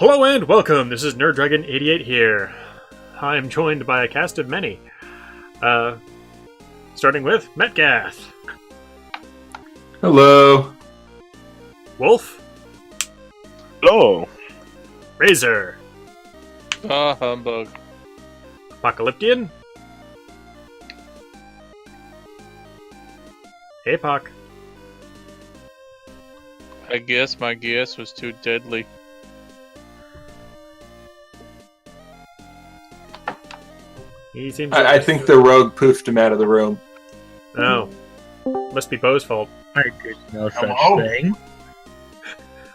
Hello and welcome, this is NerdDragon88 here. I'm joined by a cast of many. Starting with Metgath. Hello. Wolf. Hello. Razor. Humbug. Apocalyptian. Apoc. I guess my guess was too deadly. He seems I think the rogue poofed him out of the room. Oh. Must be Beau's fault. I did no such Hello? thing.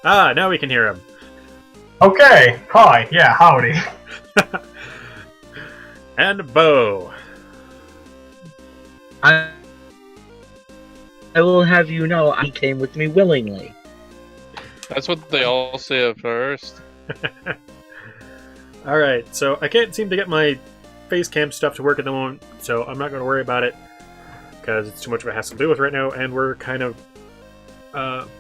Ah, now we can hear him. Okay, hi, yeah, howdy. And Beau. I will have you know I came with me willingly. That's what they all say at first. Alright, so I can't seem to get my face cam stuff to work at the moment, so I'm not going to worry about it because it's too much of a hassle to deal with right now, and we're kind of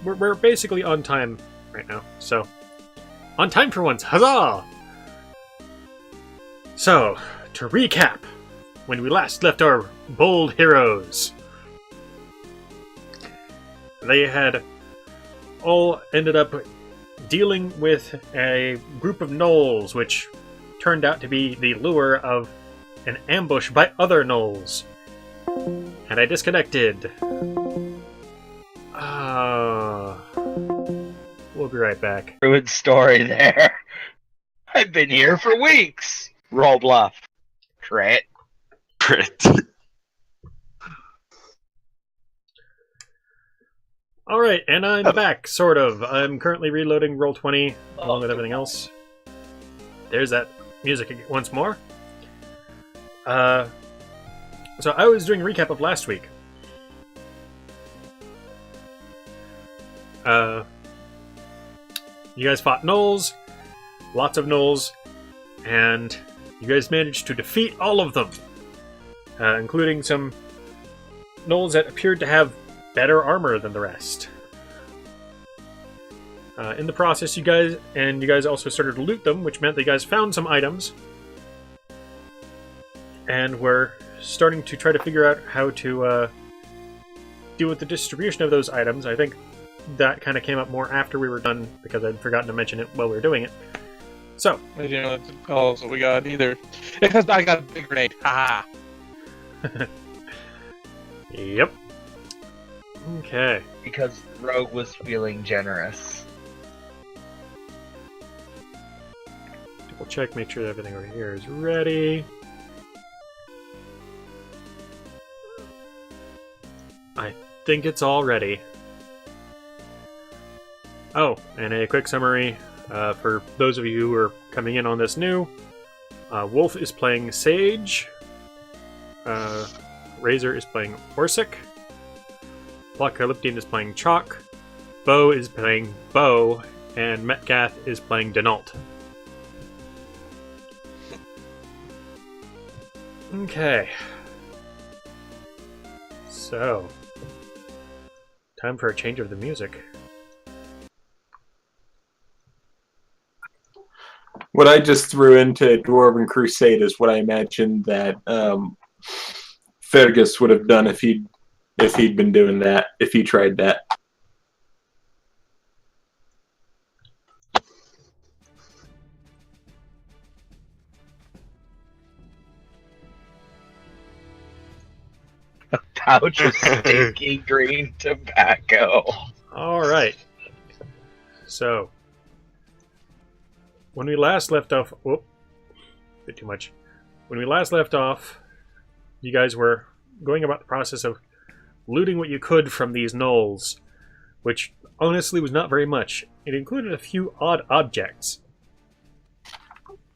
we're basically on time right now, so on time for once, huzzah! So to recap, when we last left our bold heroes, they had all ended up dealing with a group of gnolls, which turned out to be the lure of an ambush by other gnolls. And I disconnected. We'll be right back. Good story there. I've been here for weeks. Roll bluff. Crit. Crit. Alright, and I'm back, sort of. I'm currently reloading Roll20 along with everything else. There's that music once more. So I was doing a recap of last week. You guys fought gnolls, lots of gnolls, and you guys managed to defeat all of them, including some gnolls that appeared to have better armor than the rest. In the process, you guys also started to loot them, which meant that you guys found some items, and were starting to try to figure out how to deal with the distribution of those items. I think that kind of came up more after we were done, because I'd forgotten to mention it while we were doing it. So, I didn't know that's all what we got either. Because I got a big grenade. Ha! yep. Okay. Because Rogue was feeling generous. We'll check, make sure that everything over here is ready. I think it's all ready. Oh, and a quick summary for those of you who are coming in on this new. Wolf is playing Sage. Razor is playing Orsic. Apocalyptian is playing Chok. Beau is playing Beau. And Metgath is playing Gnoll. Okay. So, time for a change of the music. What I just threw into Dwarven Crusade is what I imagined that Fergus would have done if he'd been doing that, if he tried that. A pouch of stinky green tobacco. Alright. So, when we last left off... Whoop. Bit too much. When we last left off, you guys were going about the process of looting what you could from these gnolls, which honestly was not very much. It included a few odd objects.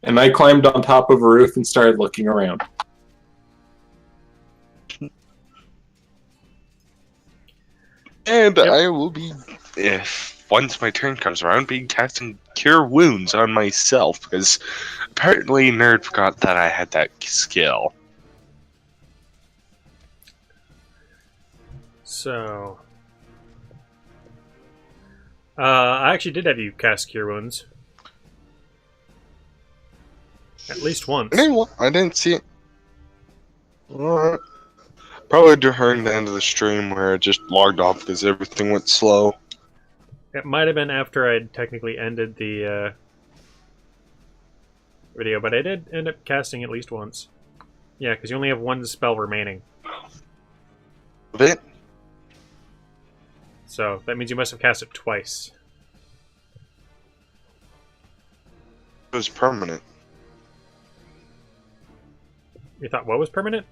And I climbed on top of a roof and started looking around. And Yep. I will be, if once my turn comes around, be casting Cure Wounds on myself, because apparently Nerd forgot that I had that skill. So... I actually did have you cast Cure Wounds. At least once. I didn't see it. Alright. Probably during the end of the stream where it just logged off because everything went slow. It might have been after I'd technically ended the video, but I did end up casting at least once. Yeah, because you only have one spell remaining. Of it? So that means you must have cast it twice. It was permanent. You thought what was permanent?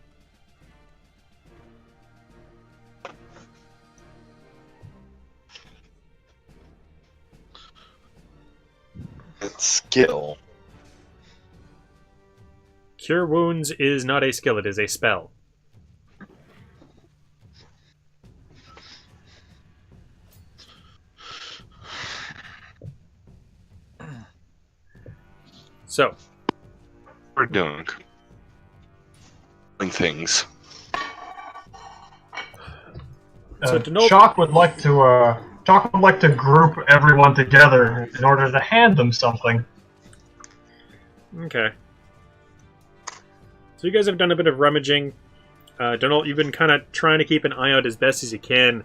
It's skill. Cure Wounds is not a skill, it is a spell. So, We're doing things. So to know- Chok would like to group everyone together in order to hand them something. okay. So you guys have done a bit of rummaging. Donald, you've been kind of trying to keep an eye out as best as you can.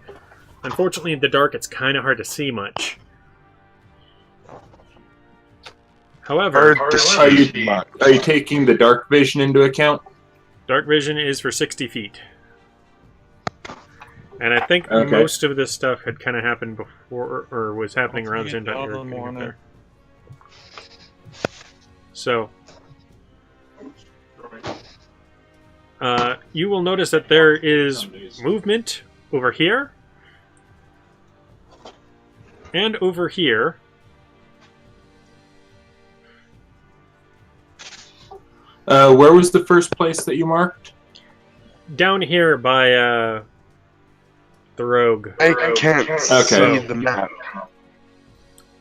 Unfortunately, in the dark, it's kind of hard to see much. However, Are you taking the dark vision into account? dark vision is for 60 feet. And I think Okay. most of this stuff had kind of happened before, or was happening around the same time you were All in the getting up morning. there. So, you will notice that there is movement over here, and over here. Where was the first place that you marked? Down here by the rogue. I can't see the map.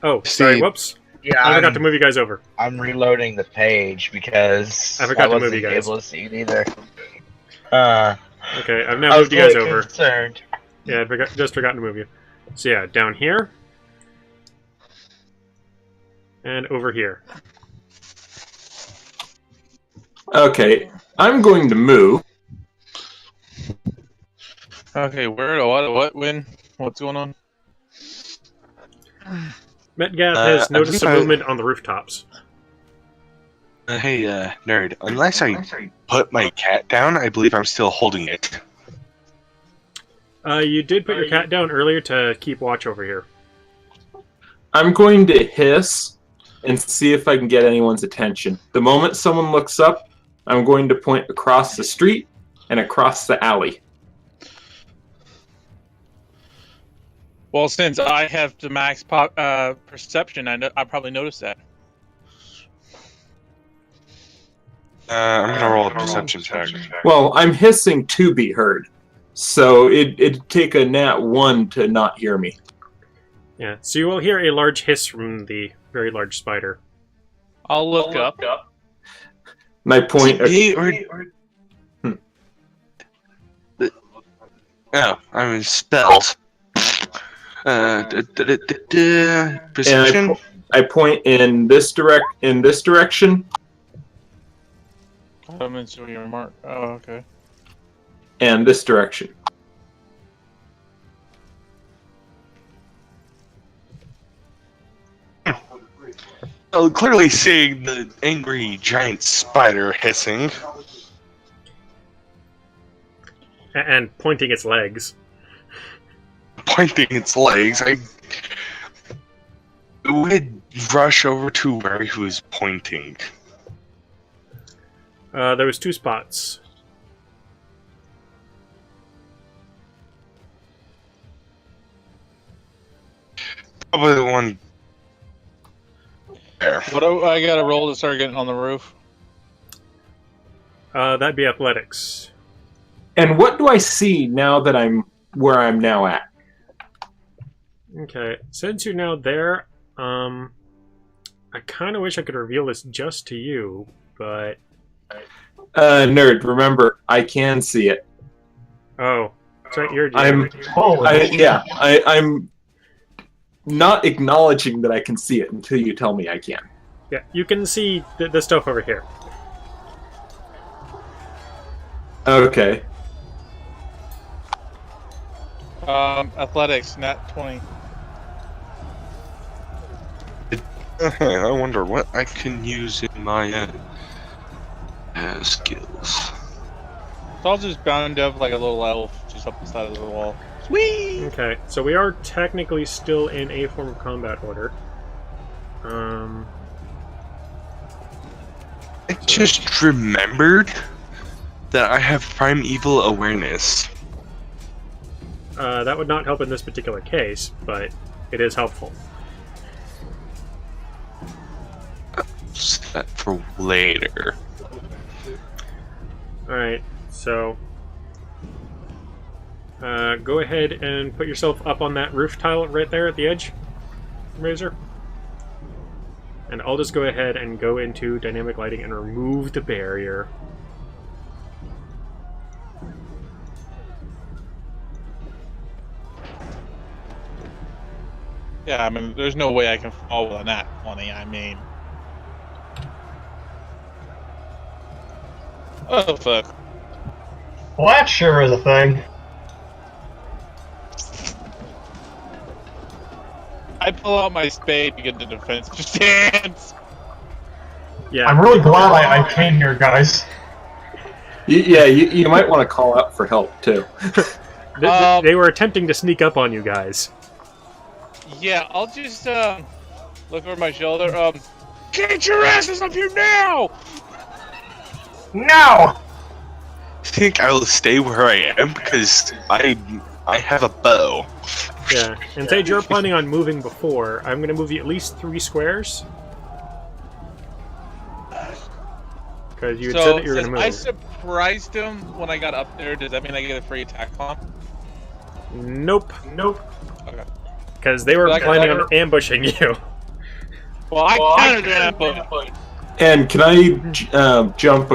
Oh, sorry, See- whoops. Yeah, I forgot to move you guys over. I'm reloading the page because I forgot to move wasn't you guys. able to see it either. Okay, I've now I was moved you guys really over. concerned. Yeah, I just forgot to move you. So yeah, down here. And over here. Okay, I'm going to move. Okay, where? What? When? What's going on? Metgath has I noticed think a I- movement on the rooftops. Hey, nerd. Unless I put my cat down, I believe I'm still holding it. You did put your cat down earlier to keep watch over here. I'm going to hiss and see if I can get anyone's attention. The moment someone looks up, I'm going to point across the street and across the alley. Well, since I have the max perception, I probably noticed that. I'm gonna roll a perception check. Well, I'm hissing to be heard, so it'd take a nat 1 to not hear me. Yeah, so you will hear a large hiss from the very large spider. I'll look up. My point. Oh, I mean spells. Perception. I point in this direction, I'm in your remark. Oh, okay. and this direction. Oh, clearly seeing the angry giant spider hissing. And pointing its legs. Pointing its legs, I would rush over to where he was pointing. There was 2 spots. Probably the one there. What do I gotta roll to start getting on the roof? That'd be athletics. And what do I see now that I'm where I'm now at? Okay, since you're now there, I kind of wish I could reveal this just to you, but... Nerd, remember, I can see it. Oh, that's right, you're... I'm not acknowledging that I can see it until you tell me I can. Yeah, you can see the stuff over here. Okay. Athletics, nat 20. I wonder what I can use in my skills. So I'll just bound up like a little elf just up the side of the wall. Sweet! Okay, so we are technically still in a form of combat order. I just remembered that I have primeval awareness. That would not help in this particular case, but it is helpful. Set for later. Alright, so go ahead and put yourself up on that roof tile right there at the edge, Razor. And I'll just go ahead and go into dynamic lighting and remove the barrier. Yeah, I mean, there's no way I can fall with a nat 20, I mean. Oh, fuck. Well, that sure is a thing. I pull out my spade to get the defense stance. Yeah, I'm really glad I came here, guys. You might want to call out for help, too. they were attempting to sneak up on you guys. Yeah, I'll just look over my shoulder. Get your asses up here now! No! I think I will stay where I am because I have a bow. Yeah, and Sage, you're planning on moving before. I'm going to move you at least 3 squares. Because you had said that you were going to move. I surprised him when I got up there. Does that mean I get a free attack comp? Nope. Okay. Because they were planning on ambushing you. Well, I countered that, but... And can I jump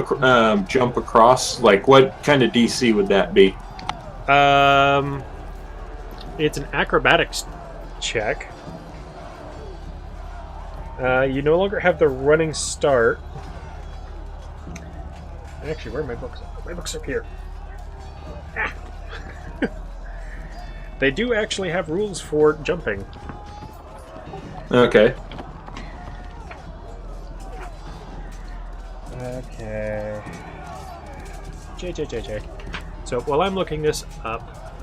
across? Like, what kind of DC would that be? It's an acrobatics check. You no longer have the running start. Actually, where are my books? My books are here. Ah. They do actually have rules for jumping. Okay. Okay. JJJJ. So while I'm looking this up,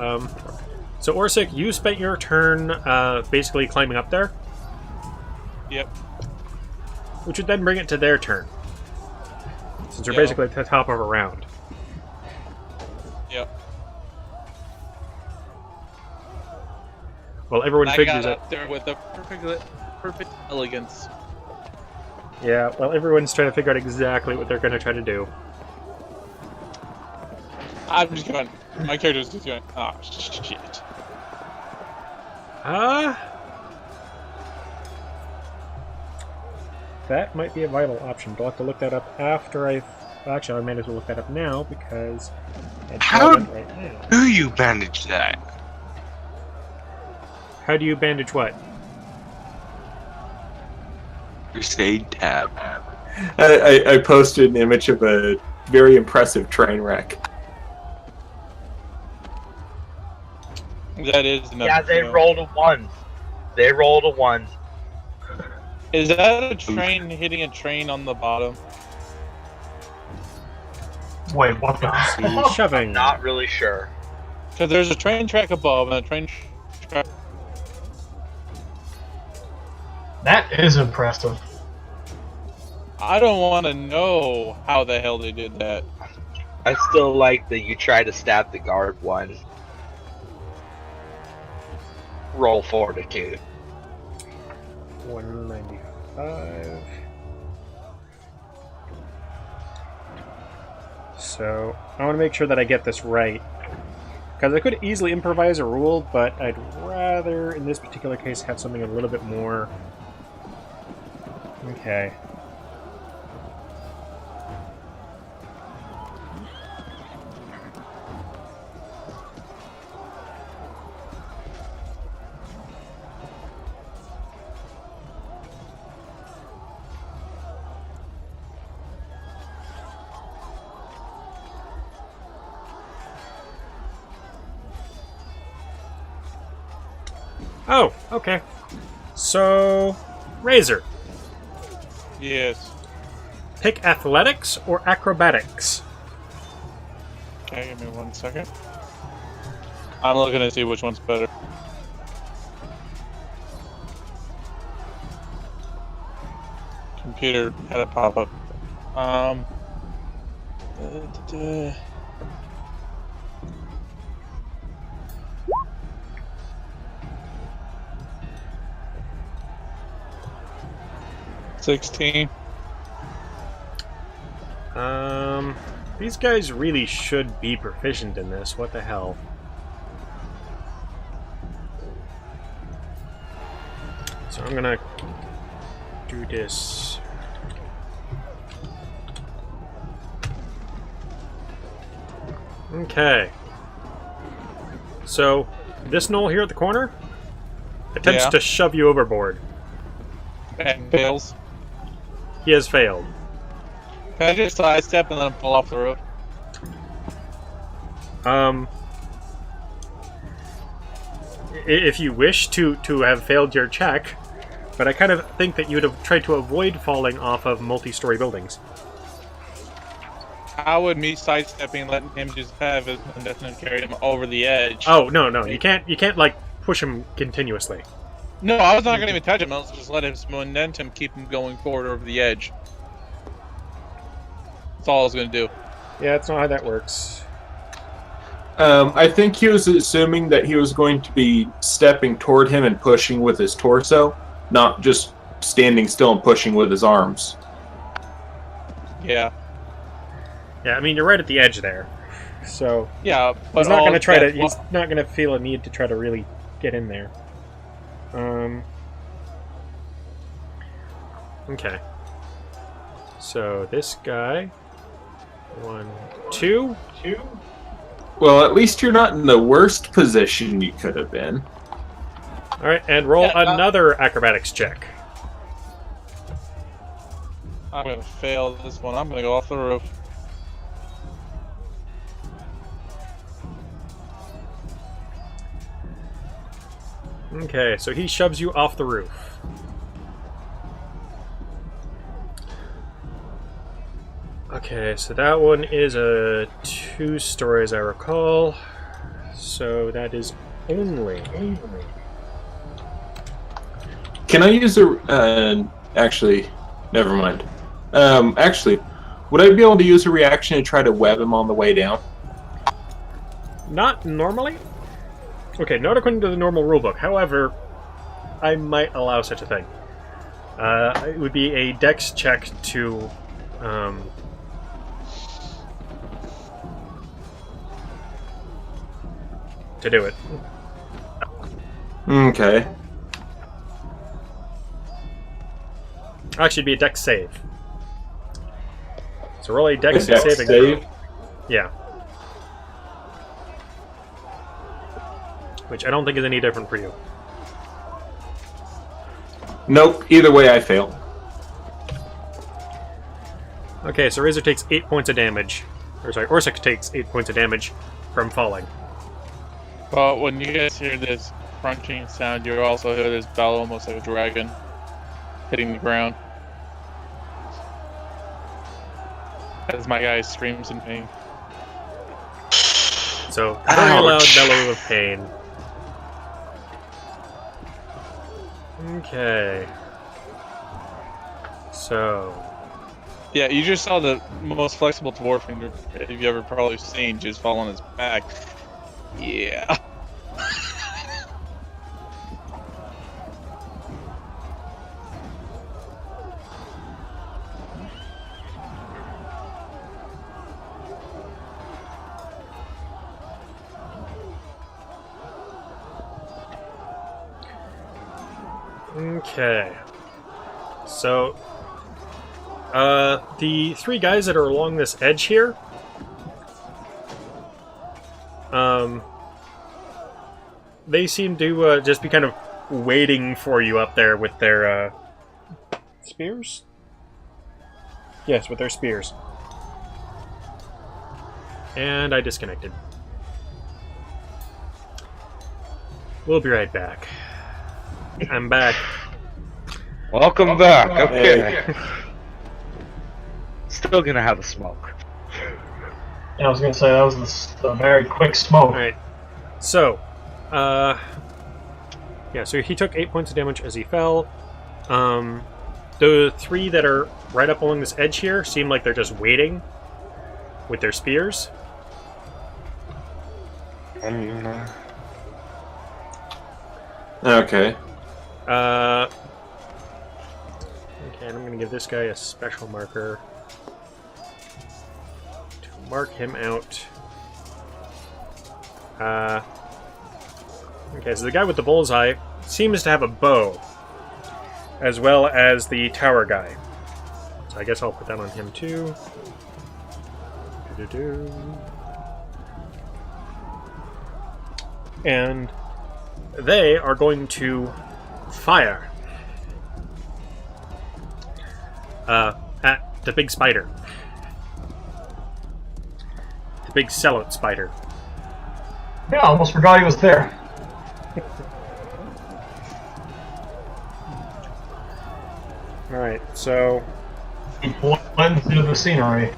so Orsic, you spent your turn basically climbing up there, Yep. which would then bring it to their turn, since you're Yeah. basically at the top of a round. Yep. Well, everyone I figures got it. up there with a perfect elegance. Yeah, well, everyone's trying to figure out exactly what they're going to try to do. I'm just going. My character's just going. Oh shit. That might be a viable option. But I'll have to look that up after I... Actually, I might as well look that up now, because... it's How relevant right now. do you manage that? How do you bandage what? Crusade tab. I posted an image of a very impressive train wreck. That is enough. Yeah, they rolled a 1. They rolled a 1. Is that a train hitting a train on the bottom? Wait, what the? Shoving. Not really sure. Because there's a train track above and a train track. That is impressive. I don't want to know how the hell they did that. I still like that you try to stab the guard 1. Roll fortitude. 195. So, I want to make sure that I get this right. Because I could easily improvise a rule, but I'd rather, in this particular case, have something a little bit more... Okay. Oh, okay. So, Razor, Yes. pick athletics or acrobatics. Okay, give me 1 second. I'm looking to see which one's better. Computer had a pop up. Da. 16. These guys really should be proficient in this. What the hell? So I'm gonna do this. Okay. So, this Gnoll here at the corner attempts Yeah. to shove you overboard. And fails. He has failed. Can I just sidestep and let him fall off the roof? If you wish to have failed your check, but I kind of think that you would have tried to avoid falling off of multi-story buildings. How would me sidestepping letting him just have his indefinite carry him over the edge? Oh no, you can't like push him continuously. No, I was not going to even touch him. I was just let him momentum keep him going forward over the edge. That's all I was going to do. Yeah, that's not how that works. I think he was assuming that he was going to be stepping toward him and pushing with his torso, not just standing still and pushing with his arms. Yeah. Yeah, I mean you're right at the edge there, so Yeah, but he's not going to try to. that- He's not going to feel a need to try to really get in there. Okay. So this guy, 1, 2. Well, at least you're not in the worst position you could have been. All right, and roll Yeah, another acrobatics check. I'm going to fail this one. I'm going to go off the roof. Okay, so he shoves you off the roof. Okay, so that one is a 2-story as I recall. So that is only. Can I use a... actually, never mind. Actually, would I be able to use a reaction to try to web him on the way down? Not normally. Okay, not according to the normal rulebook. However, I might allow such a thing. It would be a dex check to do it. Okay. Actually, it'd be a dex save. So roll a dex, A dex saving save? throw. Yeah. Which I don't think is any different for you. Nope, either way I fail. Okay, so Razor takes 8 points of damage. Or sorry, Orsic takes 8 points of damage from falling. But when you guys hear this crunching sound, you also hear this bellow almost like a dragon hitting the ground. As my guy screams in pain. So, very loud Ouch. bellow of pain. Okay. So, Yeah, you just saw the most flexible dwarf you've ever probably seen just fall on his back. Yeah. okay. So, the 3 guys that are along this edge here, they seem to just be kind of waiting for you up there with their spears? Yes, with their spears. And I disconnected. We'll be right back. I'm back. Welcome back. Okay. Hey. Still gonna have a smoke. Yeah, I was gonna say that was a very quick smoke. Alright. So, yeah, so he took 8 points of damage as he fell. The 3 that are right up along this edge here seem like they're just waiting with their spears. Okay. Okay, and I'm going to give this guy a special marker to mark him out. Okay, so the guy with the bullseye seems to have a bow, as well as the tower guy. So I guess I'll put that on him too. Do-do-do. And they are going to fire at the big spider. The big sellout spider. Yeah, I almost forgot he was there. Alright, so He blends into the scenery.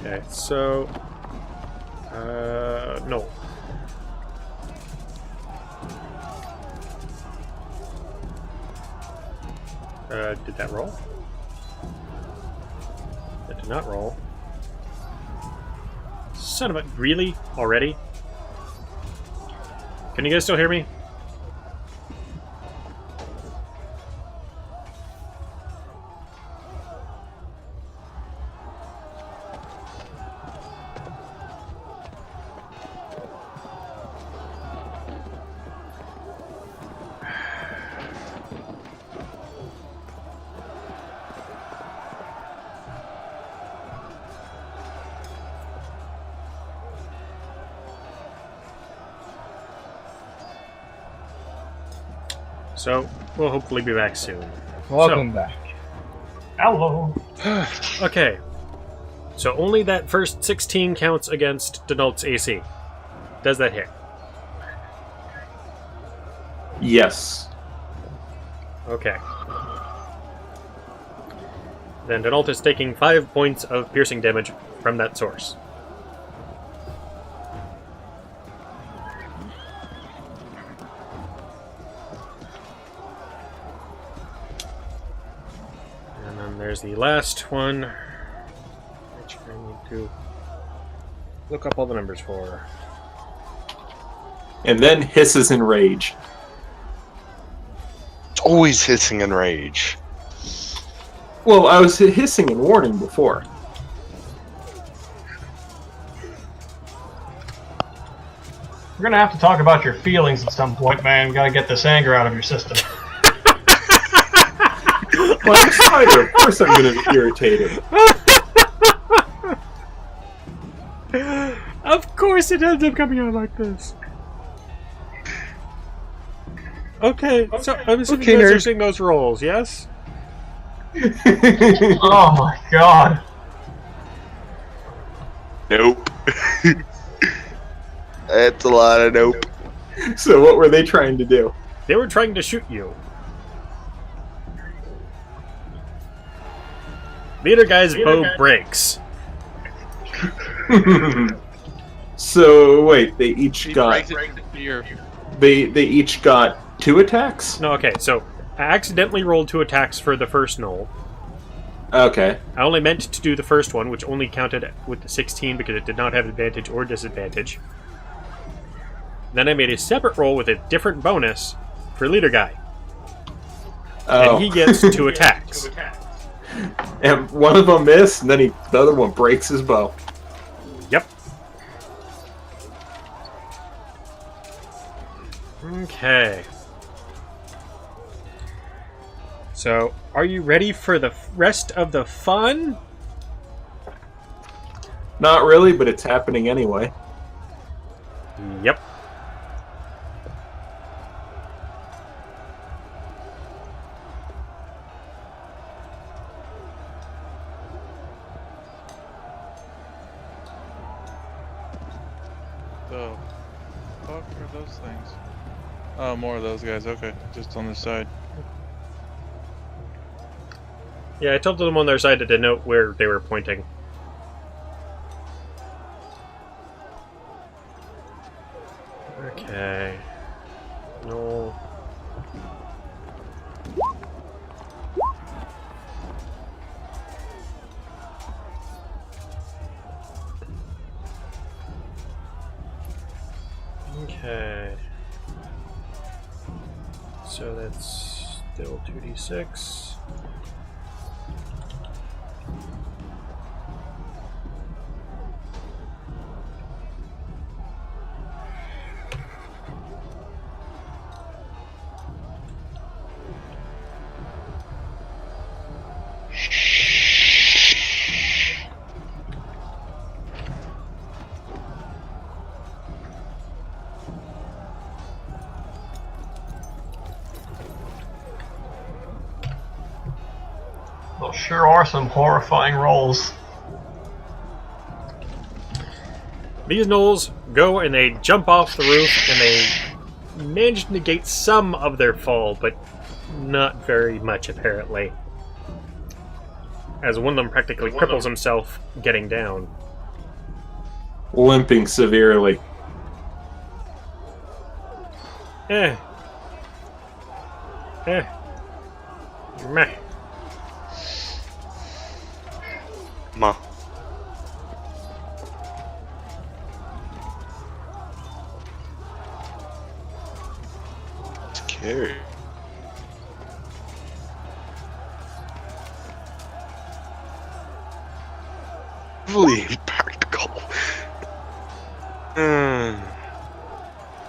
okay, so no. Did that roll? That did not roll. Son of a... Really? Already? Can you guys still hear me? So, we'll hopefully be back soon. Welcome back. Hello. Okay. So only that first 16 counts against Denault's AC. Does that hit? Yes. Okay. Then Denault is taking 5 points of piercing damage from that source. And then there's the last one, which I need to look up all the numbers for. And then hisses in rage. It's always hissing in rage. Well, I was hissing and warning before. We're gonna have to talk about your feelings at some point, man. We gotta get this anger out of your system. Well, I'm a spider. Of course I'm going to be irritated. Of course it ends up coming out like this. Okay, so I'm assuming you guys are seeing those rolls, yes? Oh my god. Nope. That's a lot of nope. So what were they trying to do? They were trying to shoot you. Leader guy's bow breaks. So wait, they each got they each got 2 attacks? No, okay, so I accidentally rolled 2 attacks for the first Gnoll. Okay. I only meant to do the first one, which only counted with the 16 because it did not have advantage or disadvantage. Then I made a separate roll with a different bonus for leader guy. Oh. And he gets 2 attacks. And one of them missed, and then the other one breaks his bow. Yep. Okay. So, are you ready for the rest of the fun? Not really, but it's happening anyway. Yep. The fuck are those things? Oh, more of those guys. Okay, just on the side. Yeah, I told them on their side to denote where they were pointing. Okay. No. Okay. So that's still 2d6. Those sure are some horrifying rolls. These gnolls go and they jump off the roof and they manage to negate some of their fall, but not very much apparently. As one of them practically cripples himself getting down. Limping severely. Eh. Meh. Ma. Scary. Really impractical.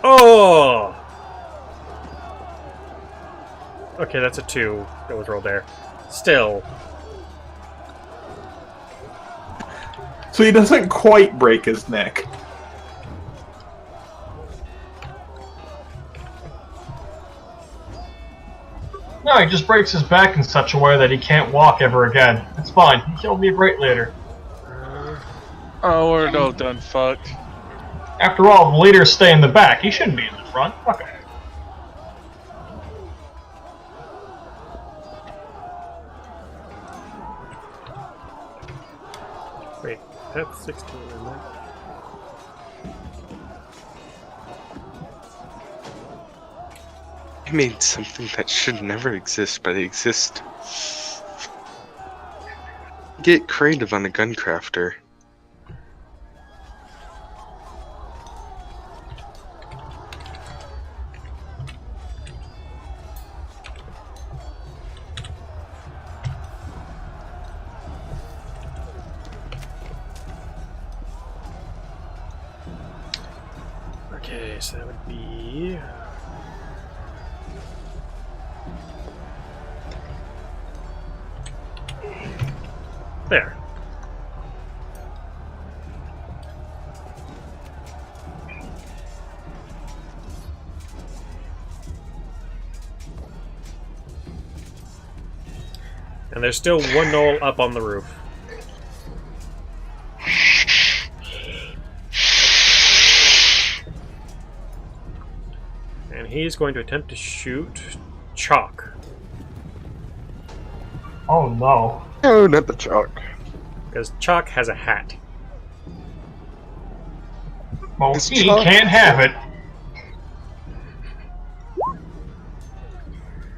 Oh! Okay, that's a 2 that was rolled there. Still. So he doesn't quite break his neck. No, he just breaks his back in such a way that he can't walk ever again. It's fine. He'll be great later. Oh, we're no done fucked. After all, the leaders stay in the back. He shouldn't be in the front. Fuck him. Wait, that's 16, isn't it? I made something that should never exist, but exist. Get creative on a gun crafter. Okay, so that would be... There. And there's still one gnoll up on the roof. And he's going to attempt to shoot Chok. Oh no. No, not the Chok. Because Chok has a hat. Well, It's he Chok. can't have it.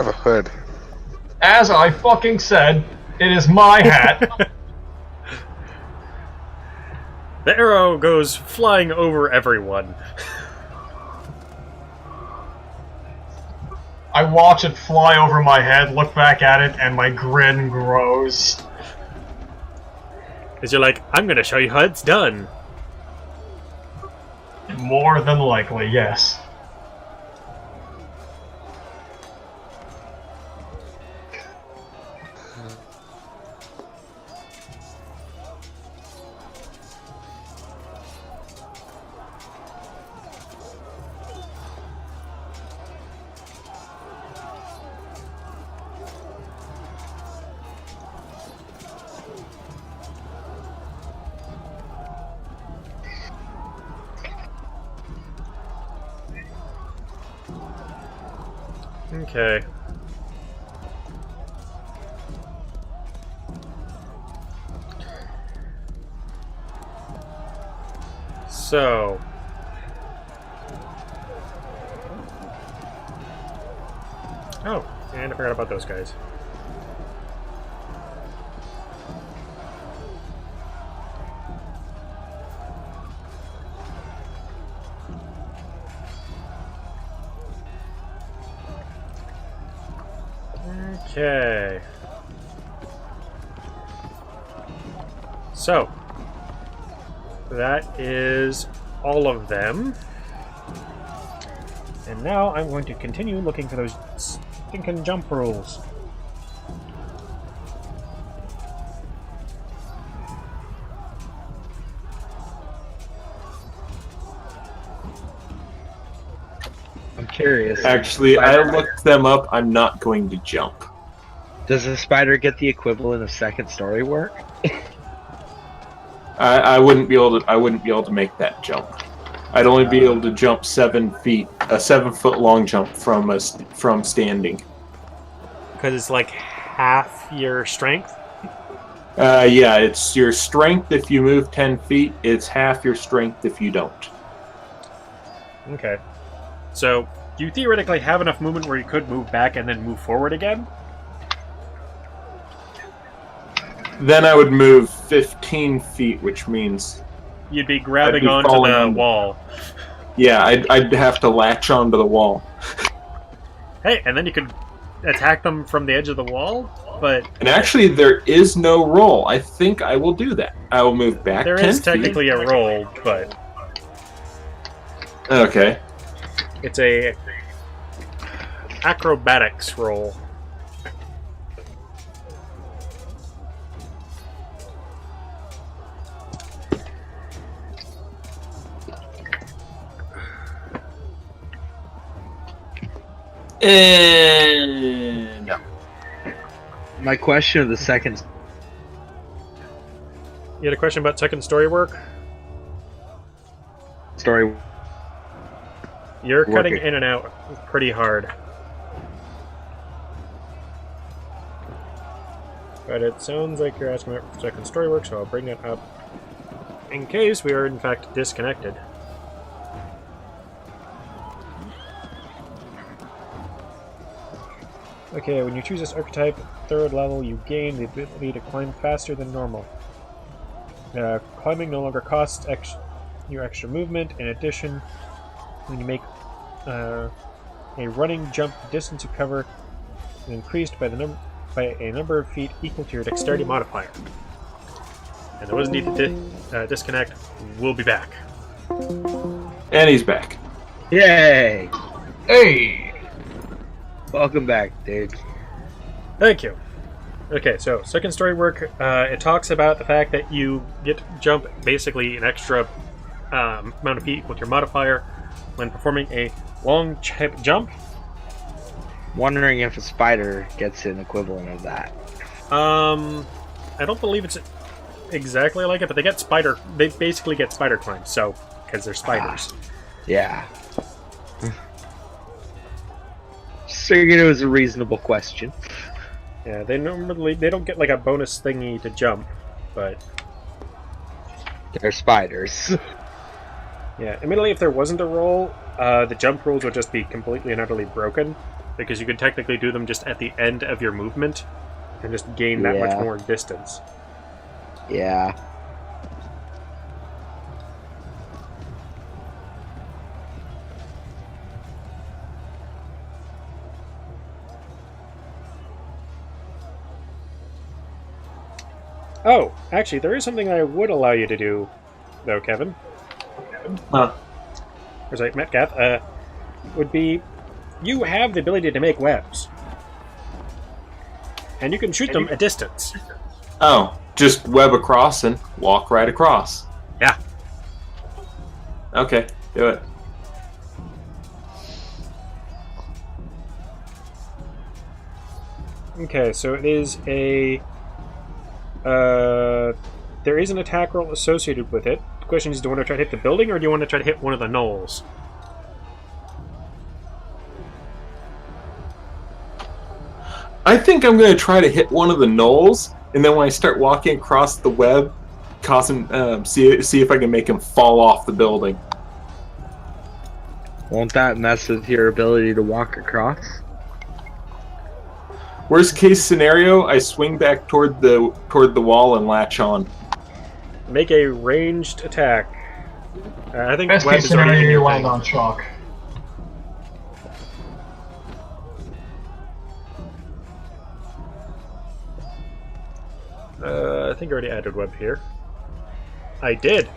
I have a hood. As I fucking said, it is my hat. The arrow goes flying over everyone. I watch it fly over my head, look back at it, and my grin grows. Because you're like, I'm going to show you how it's done. More than likely, yes. Okay. So... Oh, and I forgot about those guys. Okay. So, that is all of them. And now I'm going to continue looking for those stinking jump rules. I'm curious. Actually, I looked them up. I'm not going to jump. Does a spider get the equivalent of second story work? I wouldn't be able to. I wouldn't be able to make that jump. I'd only be able to jump 7 feet, a 7-foot long jump from standing. Because it's like half your strength? Yeah, it's your strength if you move 10 feet. It's half your strength if you don't. Okay. So, you theoretically have enough movement where you could move back and then move forward again? Then I would move 15 feet, which means... You'd be grabbing I'd be onto falling the on- wall. Yeah, I'd have to latch onto the wall. Hey, and then you could attack them from the edge of the wall, but... And actually, there is no roll. I think I will do that. I will move back There 10 is feet. technically a roll, but Okay. it's a acrobatics roll. No. My question of the second You had a question about second story work? story. You're cutting Working. in and out pretty hard. But it sounds like you're asking about second story work, so I'll bring it up in case we are in fact disconnected. Okay, when you choose this archetype, 3rd level, you gain the ability to climb faster than normal. Climbing no longer costs you extra movement. In addition, when you make a running jump, the distance you cover is increased by a number of feet equal to your dexterity modifier. And there was a need to disconnect. We'll be back. And he's back. Yay! Hey! Welcome back, dude. Thank you. Okay, so second story work, it talks about the fact that you get to jump basically an extra amount of feet equal to your modifier when performing a long jump. Wondering if a spider gets an equivalent of that. I don't believe it's exactly like it, but they basically get spider climb, so, because they're spiders. Yeah. Just figured it was a reasonable question. Yeah, they don't get like a bonus thingy to jump, but They're spiders. yeah, admittedly if there wasn't a roll, the jump rules would just be completely and utterly broken, because you could technically do them just at the end of your movement and just gain that much Yeah. more distance. Yeah. Oh, actually, there is something I would allow you to do, though, Kevin. Huh. Or sorry, Metcalf, would be you have the ability to make webs. And you can shoot them at distance. Oh, just web across and walk right across. Yeah. Okay, do it. Okay, so it is a... there is an attack roll associated with it. The question is, do you want to try to hit the building, or do you want to try to hit one of the gnolls? think I'm going to try to hit one of the gnolls, and then when I start walking across the web, cause him, see if I can make him fall off the building. Won't that mess with your ability to walk across? Worst case scenario, I swing back toward the wall and latch on. Make a ranged attack. I think Best web case is already in scenario, your you land thing. on Chok. I think I already added web here. I did.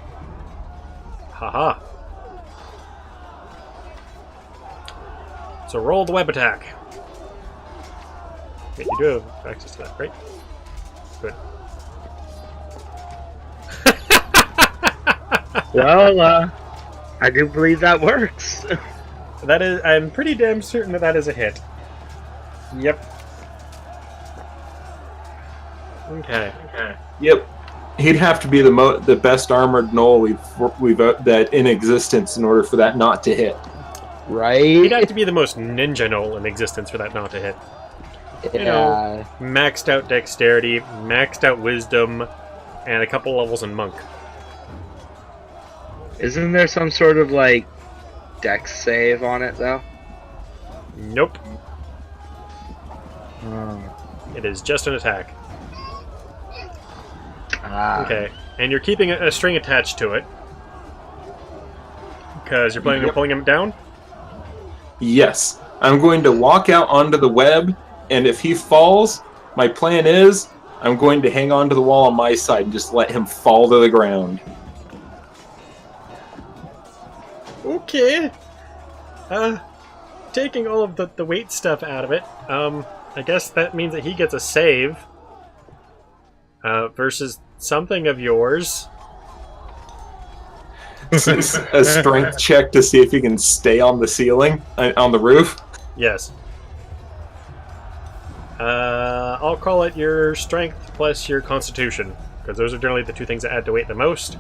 Haha. So roll the web attack. Wait, you do have access to that, right? Good. Well, I do believe that works. That is, I'm pretty damn certain that is a hit. Yep. Okay. Yep. He'd have to be the best armored gnoll we've that in existence in order for that not to hit. Right? He'd have to be the most ninja Gnoll in existence for that not to hit. You know, maxed out dexterity, maxed out wisdom, and a couple levels in monk. Isn't there some sort of, like, dex save on it, though? Nope. Oh. It is just an attack. Ah. Okay. And you're keeping a string attached to it. Because you're planning on pulling him down? Yes. I'm going to walk out onto the web, and if he falls, my plan is I'm going to hang on to the wall on my side and just let him fall to the ground. Okay. Taking all of the weight stuff out of it, I guess that means that he gets a save. Versus something of yours. A strength check to see if he can stay on the ceiling, on the roof. Yes. I'll call it your strength plus your constitution, because those are generally the two things that add to weight the most.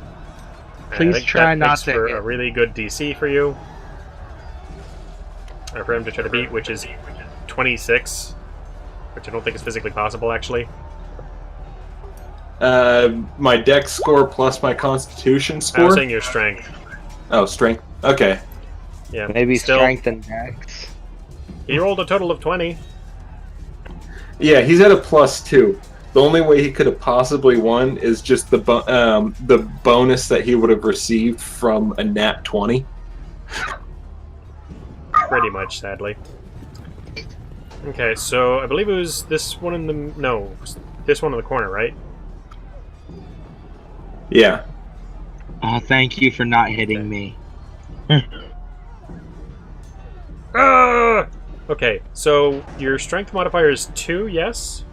And Please I think try that not makes to for hit. a really good DC for you. Or for him to try to beat, which is 26. Which I don't think is physically possible, actually. My dex score plus my constitution I was score? saying your strength. Oh, strength. Okay. Yeah. Maybe still, strength and dex. He rolled a total of 20. Yeah, he's at a +2. The only way he could have possibly won is just the bonus that he would have received from a nat 20. Pretty much, sadly. Okay, so I believe it was this one in the... No, this one in the corner, right? Yeah. Oh, thank you for not hitting me. Ah! Okay, so your strength modifier is 2, yes?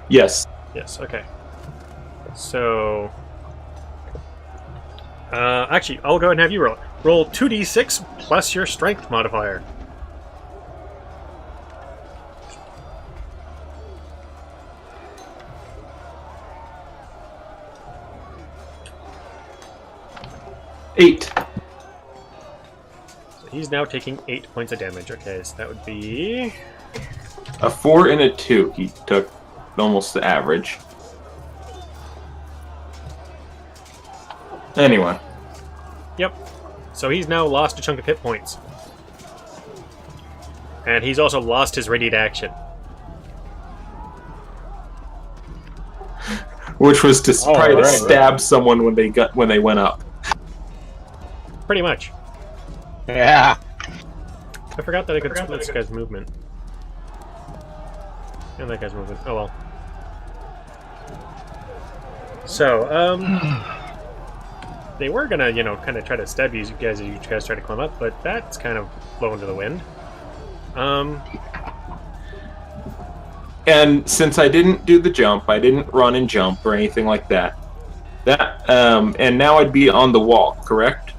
Yes. Yes, okay. So... actually, I'll go ahead and have you roll. Roll 2d6 plus your strength modifier. Eight. So he's now taking 8 points of damage. Okay, so that would be... A 4 and a 2. He took almost the average. Anyway. Yep. So he's now lost a chunk of hit points. And he's also lost his readied action. Which was to try to right, stab someone when they went up. Pretty much. Yeah. I forgot that I could split this guy's movement. And that guy's movement. Oh well. So, they were gonna, you know, kind of try to stab you guys as you guys try to climb up, but that's kind of blown to the wind. And since I didn't do the jump, I didn't run and jump or anything like that. And now I'd be on the wall, correct?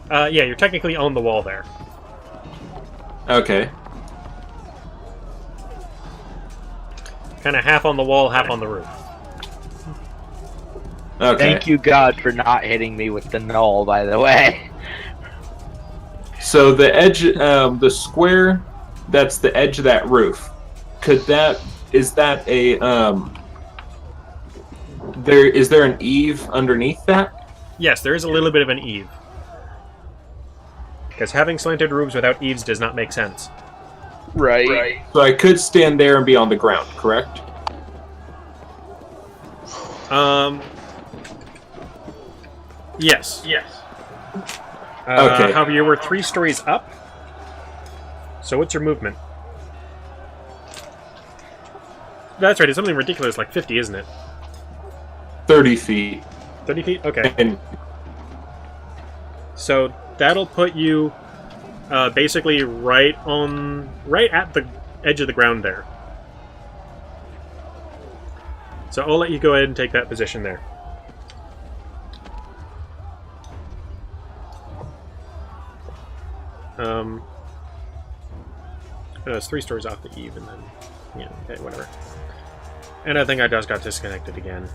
Yeah, you're technically on the wall there. Okay. Kind of half on the wall, half on the roof. Okay. Thank you, God, for not hitting me with the Gnoll, by the way. So the edge, the square, that's the edge of that roof. Is that a is there an eave underneath that? Yes, there is a little bit of an eave. Because having slanted roofs without eaves does not make sense. Right. So I could stand there and be on the ground, correct? Yes. Okay. However, you were 3 stories up. So what's your movement? That's right, it's something ridiculous like 50, isn't it? 30 feet. 30 feet? Okay. And So that'll put you basically right at the edge of the ground there. So I'll let you go ahead and take that position there. It's 3 stories off the eve, and then okay, whatever. And I think I just got disconnected again.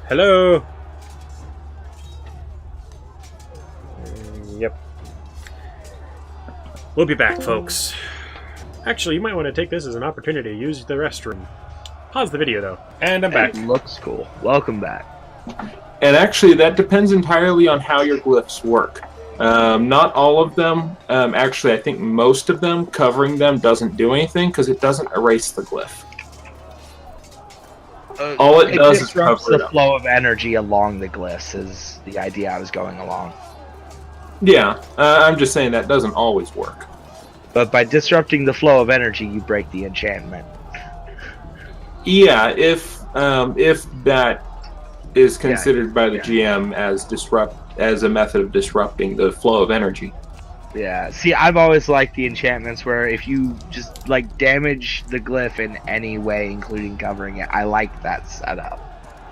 Hello. Yep. We'll be back, folks. Actually, you might want to take this as an opportunity to use the restroom. Pause the video, though. And I'm back. It looks cool. Welcome back. And actually, that depends entirely on how your glyphs work. Not all of them. Actually, I think most of them, covering them doesn't do anything because it doesn't erase the glyph. All it does is disrupts cover it the up. flow of energy along the glyphs is the idea I was going along. Yeah, I'm just saying that doesn't always work. But by disrupting the flow of energy, you break the enchantment. Yeah, if that is considered by the GM as a method of disrupting the flow of energy. Yeah, see, I've always liked the enchantments where if you just, like, damage the glyph in any way, including covering it, I like that setup.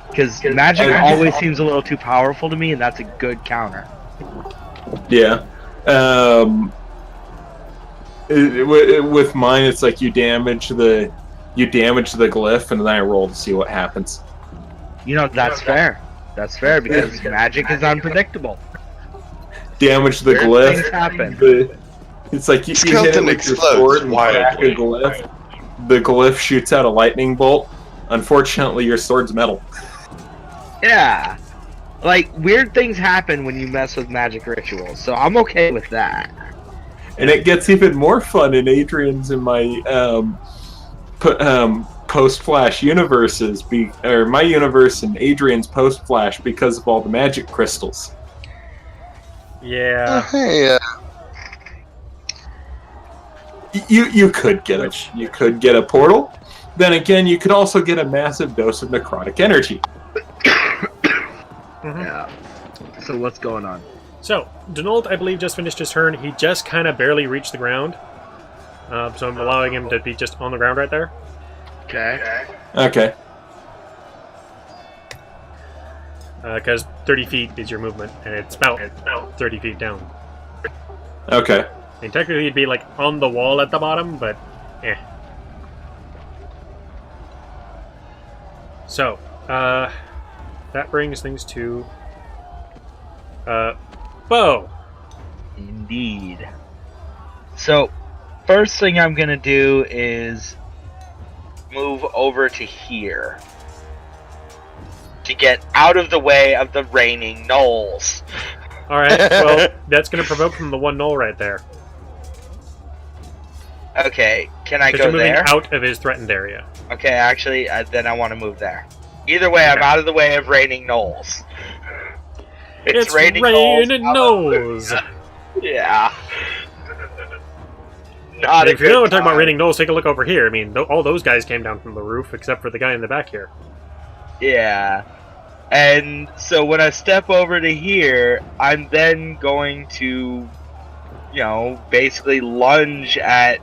Because magic always seems a little too powerful to me, and that's a good counter. Yeah. With mine, it's like you damage the glyph, and then I roll to see what happens. You know, that's fair. That's fair, because magic is unpredictable. Damage the Weird glyph. things happen. It's like you hit it Skeleton with your explodes sword and crack a wildly. glyph. The glyph shoots out a lightning bolt. Unfortunately, your sword's metal. Yeah. Like, weird things happen when you mess with magic rituals, so I'm okay with that. And it gets even more fun in Adrian's and my post-flash universes, or my universe and Adrian's post-flash because of all the magic crystals. Yeah. Hey, You could get a portal. Then again, you could also get a massive dose of necrotic energy. Yeah. So what's going on? So, Gnoll, I believe, just finished his turn. He just kind of barely reached the ground. So I'm allowing him to be just on the ground right there. Okay. Okay. Because 30 feet is your movement, and it's about 30 feet down. Okay. I mean, technically you'd be, like, on the wall at the bottom, but eh. So, that brings things to Beau. Indeed. So, first thing I'm gonna do is move over to here to get out of the way of the raining gnolls. Alright, well, that's going to provoke from the one Gnoll right there. Okay, can I Because go you're moving there? out of his threatened area. Okay, actually, then I want to move there. Either way, I'm Okay. out of the way of raining gnolls. It's raining raining gnolls. gnolls! Yeah. Not If you don't want to talk about time. raining gnolls, take a look over here. I mean, all those guys came down from the roof, except for the guy in the back here. Yeah. And so when I step over to here, I'm then going to, basically lunge at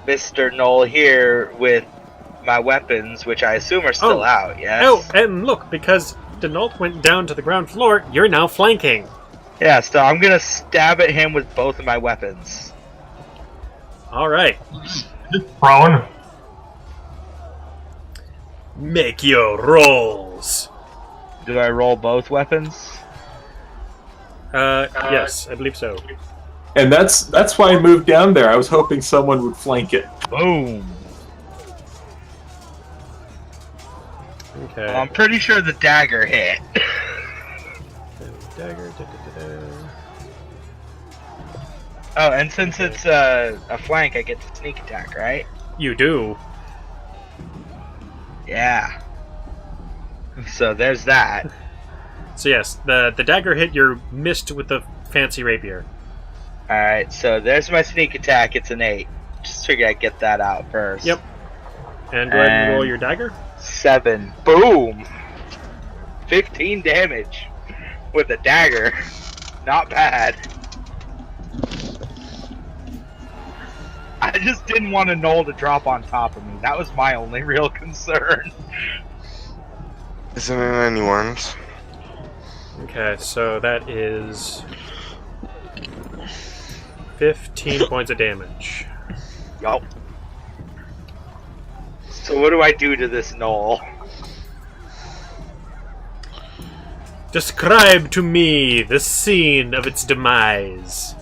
Mr. Gnoll here with my weapons, which I assume are still Oh. out, yes? Oh, and look, because Denault went down to the ground floor, you're now flanking. Yeah, so I'm going to stab at him with both of my weapons. Alright. Prone. Make your rolls. Do I roll both weapons? Yes, I believe so. And that's why I moved down there. I was hoping someone would flank it. Boom. Okay. Well, I'm pretty sure the dagger hit. Dagger. Oh, and since it's a flank, I get the sneak attack, right? You do. Yeah. So there's that. So yes, the dagger hit. You're missed with the fancy rapier. Alright, so there's my sneak attack. It's an 8. Just figured I'd get that out first. Yep. And go ahead and roll your dagger. 7. Boom! 15 damage with a dagger. Not bad. I just didn't want a Gnoll to drop on top of me. That was my only real concern. Isn't it anyone's? Okay, so that is 15 points of damage. Yup. So what do I do to this Gnoll? Describe to me the scene of its demise.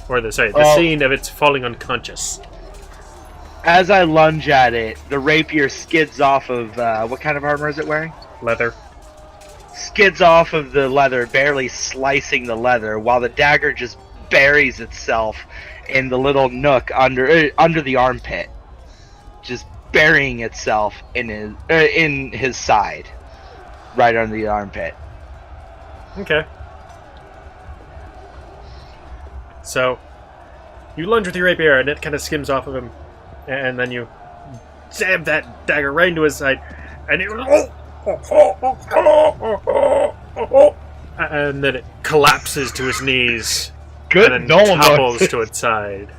Or the scene of its falling unconscious. As I lunge at it, the rapier skids off of, what kind of armor is it wearing? Leather. Skids off of the leather, barely slicing the leather, while the dagger just buries itself in the little nook under the armpit. Just burying itself in his side. Right under the armpit. Okay. So, you lunge with your rapier and it kind of skims off of him, and then you stab that dagger right into his side, and and then it collapses to his knees. Good and then Gnoll topples noises. to its side.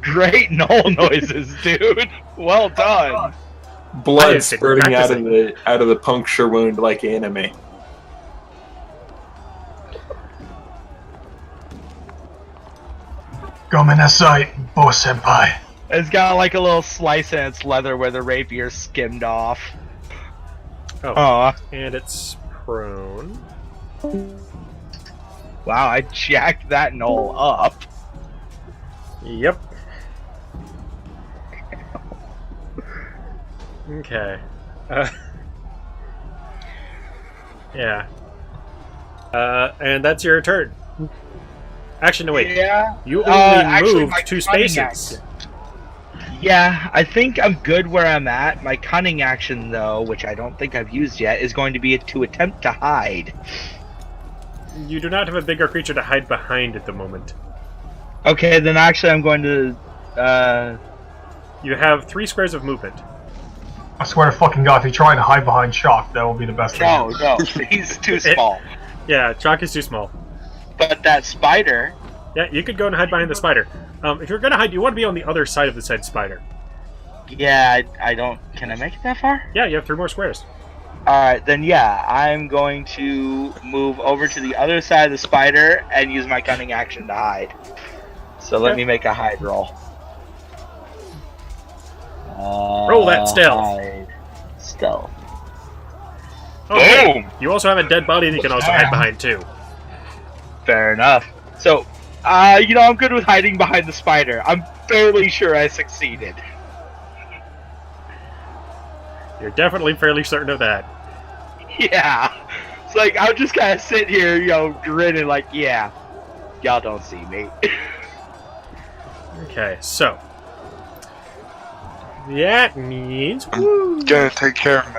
Great Gnoll noises, dude. Well done. I Blood have been spurting practicing. out of the puncture wound like anime. Gomenasai, Beau senpai. It's got like a little slice in its leather where the rapier skimmed off. Oh, Aw. and it's prone. Wow, I jacked that Gnoll up. Yep. Okay. Yeah. And that's your turn. Actually, no, wait. Yeah. You only actually, my moved 2 cunning spaces. action. Yeah, I think I'm good where I'm at. My cunning action, though, which I don't think I've used yet, is going to be to attempt to hide. You do not have a bigger creature to hide behind at the moment. Okay, then actually I'm going to, You have 3 squares of movement. I swear to fucking God, if you're trying to hide behind Chok, that will be the best No, thing. no, he's too small. Yeah, Chok is too small. But that spider... Yeah, you could go and hide behind the spider. If you're gonna hide, you want to be on the other side of the said spider. Yeah, I don't... Can I make it that far? Yeah, you have 3 more squares. Alright, then yeah, I'm going to move over to the other side of the spider and use my cunning action to hide. So let Okay. me make a hide roll. Roll that stealth. Hide. Stealth. Okay. Boom! You also have a dead body that you can also hide behind, too. Fair enough. So, I'm good with hiding behind the spider. I'm fairly sure I succeeded. You're definitely fairly certain of that. Yeah. It's like, I'll just kind of sit here, grinning like, yeah, y'all don't see me. Okay, so. That means... I'm gonna take care of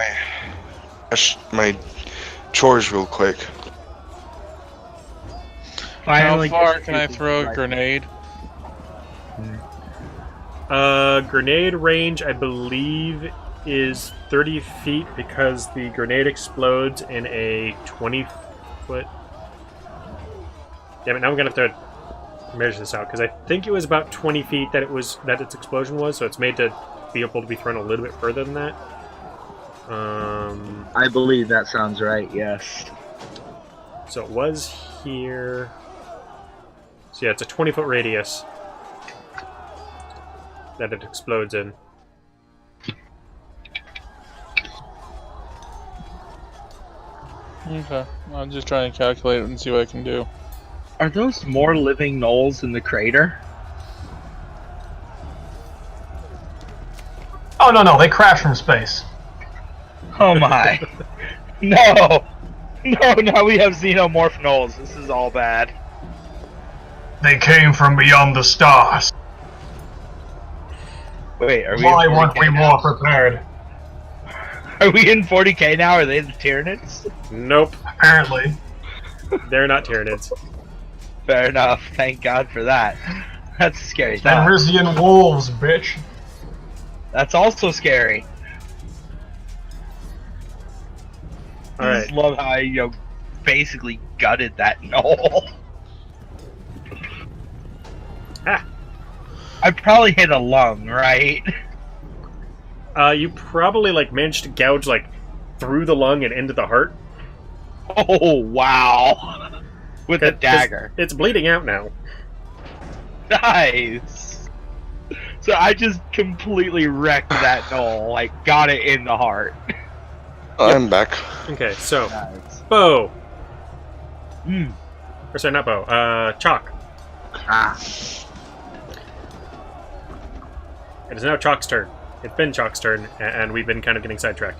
my chores real quick. How far can I throw a grenade? Grenade range, I believe, is 30 feet because the grenade explodes in a 20-foot... Damn it, now I'm gonna have to measure this out, because I think it was about 20 feet that its explosion was, so it's made to be able to be thrown a little bit further than that. I believe that sounds right, yes. So it was here... So yeah, it's a 20-foot radius that it explodes in. Okay, I'm just trying to calculate it and see what I can do. Are those more living gnolls in the crater? Oh, no, they crashed from space. Oh my. No! No, now we have xenomorph gnolls. This is all bad. They came from beyond the stars. Wait, are we Why in 40K weren't we now? more prepared? Are we in 40K now? Are they the Tyranids? Nope, Apparently. they're not Tyranids. Fair enough. Thank God for that. That's a scary thought. Tenrisian wolves, bitch. That's also scary. All I right. just love how I, basically gutted that gnoll. Ah. I probably hit a lung, right? You probably managed to gouge through the lung and into the heart. Oh, wow. With a 'Cause dagger. It's bleeding out now. Nice. So I just completely wrecked that gnoll, got it in the heart. I'm back. Okay, so Nice. Beau. Mm. Or sorry, not Beau. Chok. Ah. It is now Chok's turn. It's been Chok's turn, and we've been kind of getting sidetracked.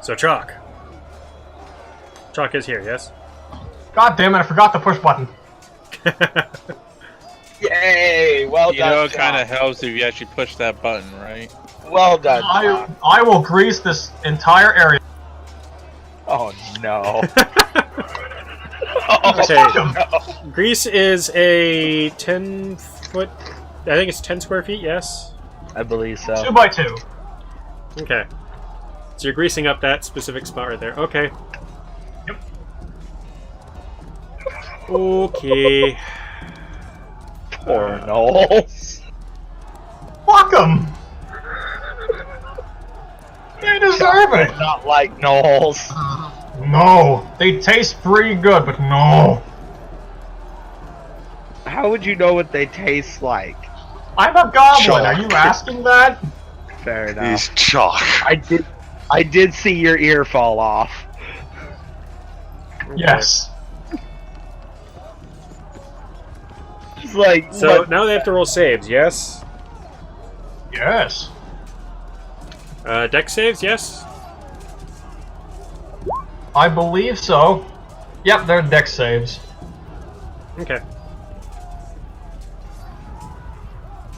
So Chok. Chok is here, yes? God damn it, I forgot the push button. Yay! Well You done. know, it kind of John. helps if you actually push that button, right? Well done. John. I will grease this entire area. Oh no. Okay. No. Greece is a 10 foot... I think it's 10 square feet, yes? I believe so. 2x2. Okay. So you're greasing up that specific spot right there. Okay. Yep. Okay. Poor gnolls. Fuck them! They deserve it! Not like gnolls. No, they taste pretty good, but no. How would you know what they taste like? I'm a goblin, Chok. are you asking that? Fair enough. He's Chok. I did see your ear fall off. Okay. Yes. It's like So what- now they have to roll saves, yes? Yes. Dex saves, yes? I believe so. Yep, they're dex saves. Okay.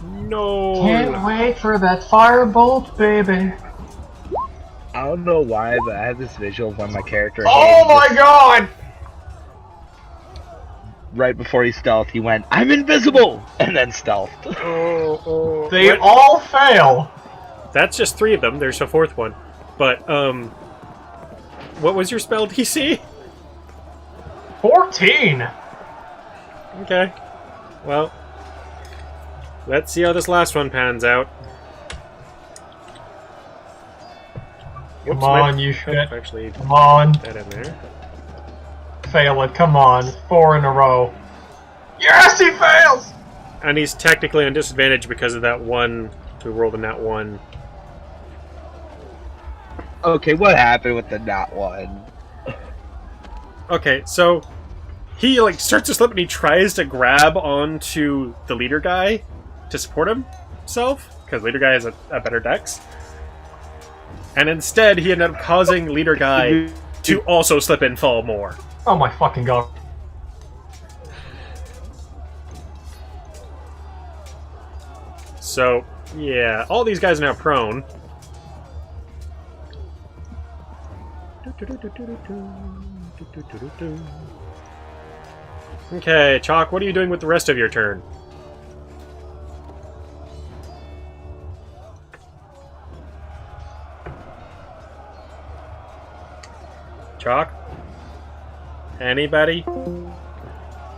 No. wait for that firebolt, baby. I don't know why, but I had this visual of when my character. Oh my god! Right before he stealthed, he went, "I'm invisible," and then stealthed. They What? all fail. That's just 3 of them. There's a 4th one. But, what was your spell DC? 14. Okay. Well, let's see how this last one pans out. Come Whoops, on, my- you oh, shit. actually, Come on. put that in there. Fail it, come on. 4 in a row. Yes, he fails! And he's technically on disadvantage because of that one who rolled in that one. Okay, what happened with the not one? Okay, so he starts to slip and he tries to grab onto the leader guy to support himself because leader guy has a better dex. And instead, he ended up causing leader guy to also slip and fall more. Oh my fucking god. So, yeah, all these guys are now prone. Okay, Chok, what are you doing with the rest of your turn? Chok? Anybody?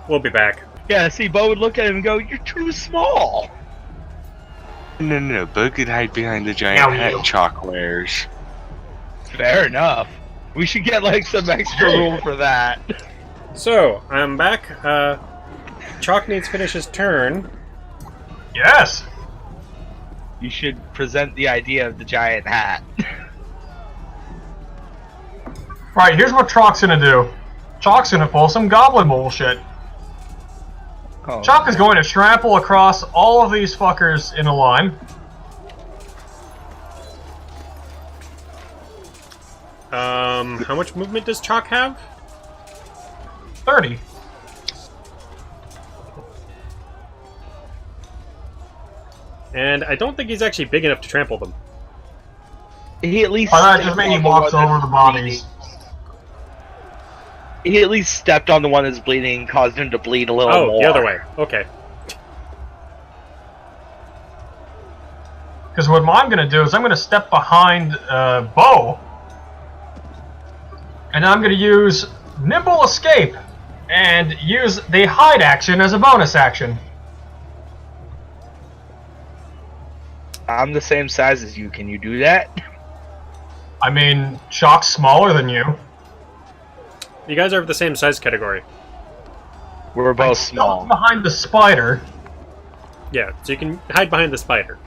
We'll be back. Yeah, see, Beau would look at him and go, "You're too small." No. Beau could hide behind the giant Now hat you. Chok wears. Fair enough. We should get some extra rule for that. So, I'm back. Chok needs to finish his turn. Yes! You should present the idea of the giant hat. Right, here's what Chok's gonna do. Chok's gonna pull some goblin bullshit. Oh. Chok is going to trample across all of these fuckers in a line. How much movement does Chok have? 30. And I don't think he's actually big enough to trample them. He at least. Oh, that just stepped means he on the walks one over that's the bodies. bleeding. He at least stepped on the one that's bleeding and caused him to bleed a little more. Oh, the other way. Okay. Because what I'm going to do is I'm going to step behind Beau, and I'm going to use Nimble Escape, and use the hide action as a bonus action. I'm the same size as you. Can you do that? I mean, Chok's smaller than you. You guys are of the same size category. We're I'm both still small. behind the spider. Yeah, so you can hide behind the spider.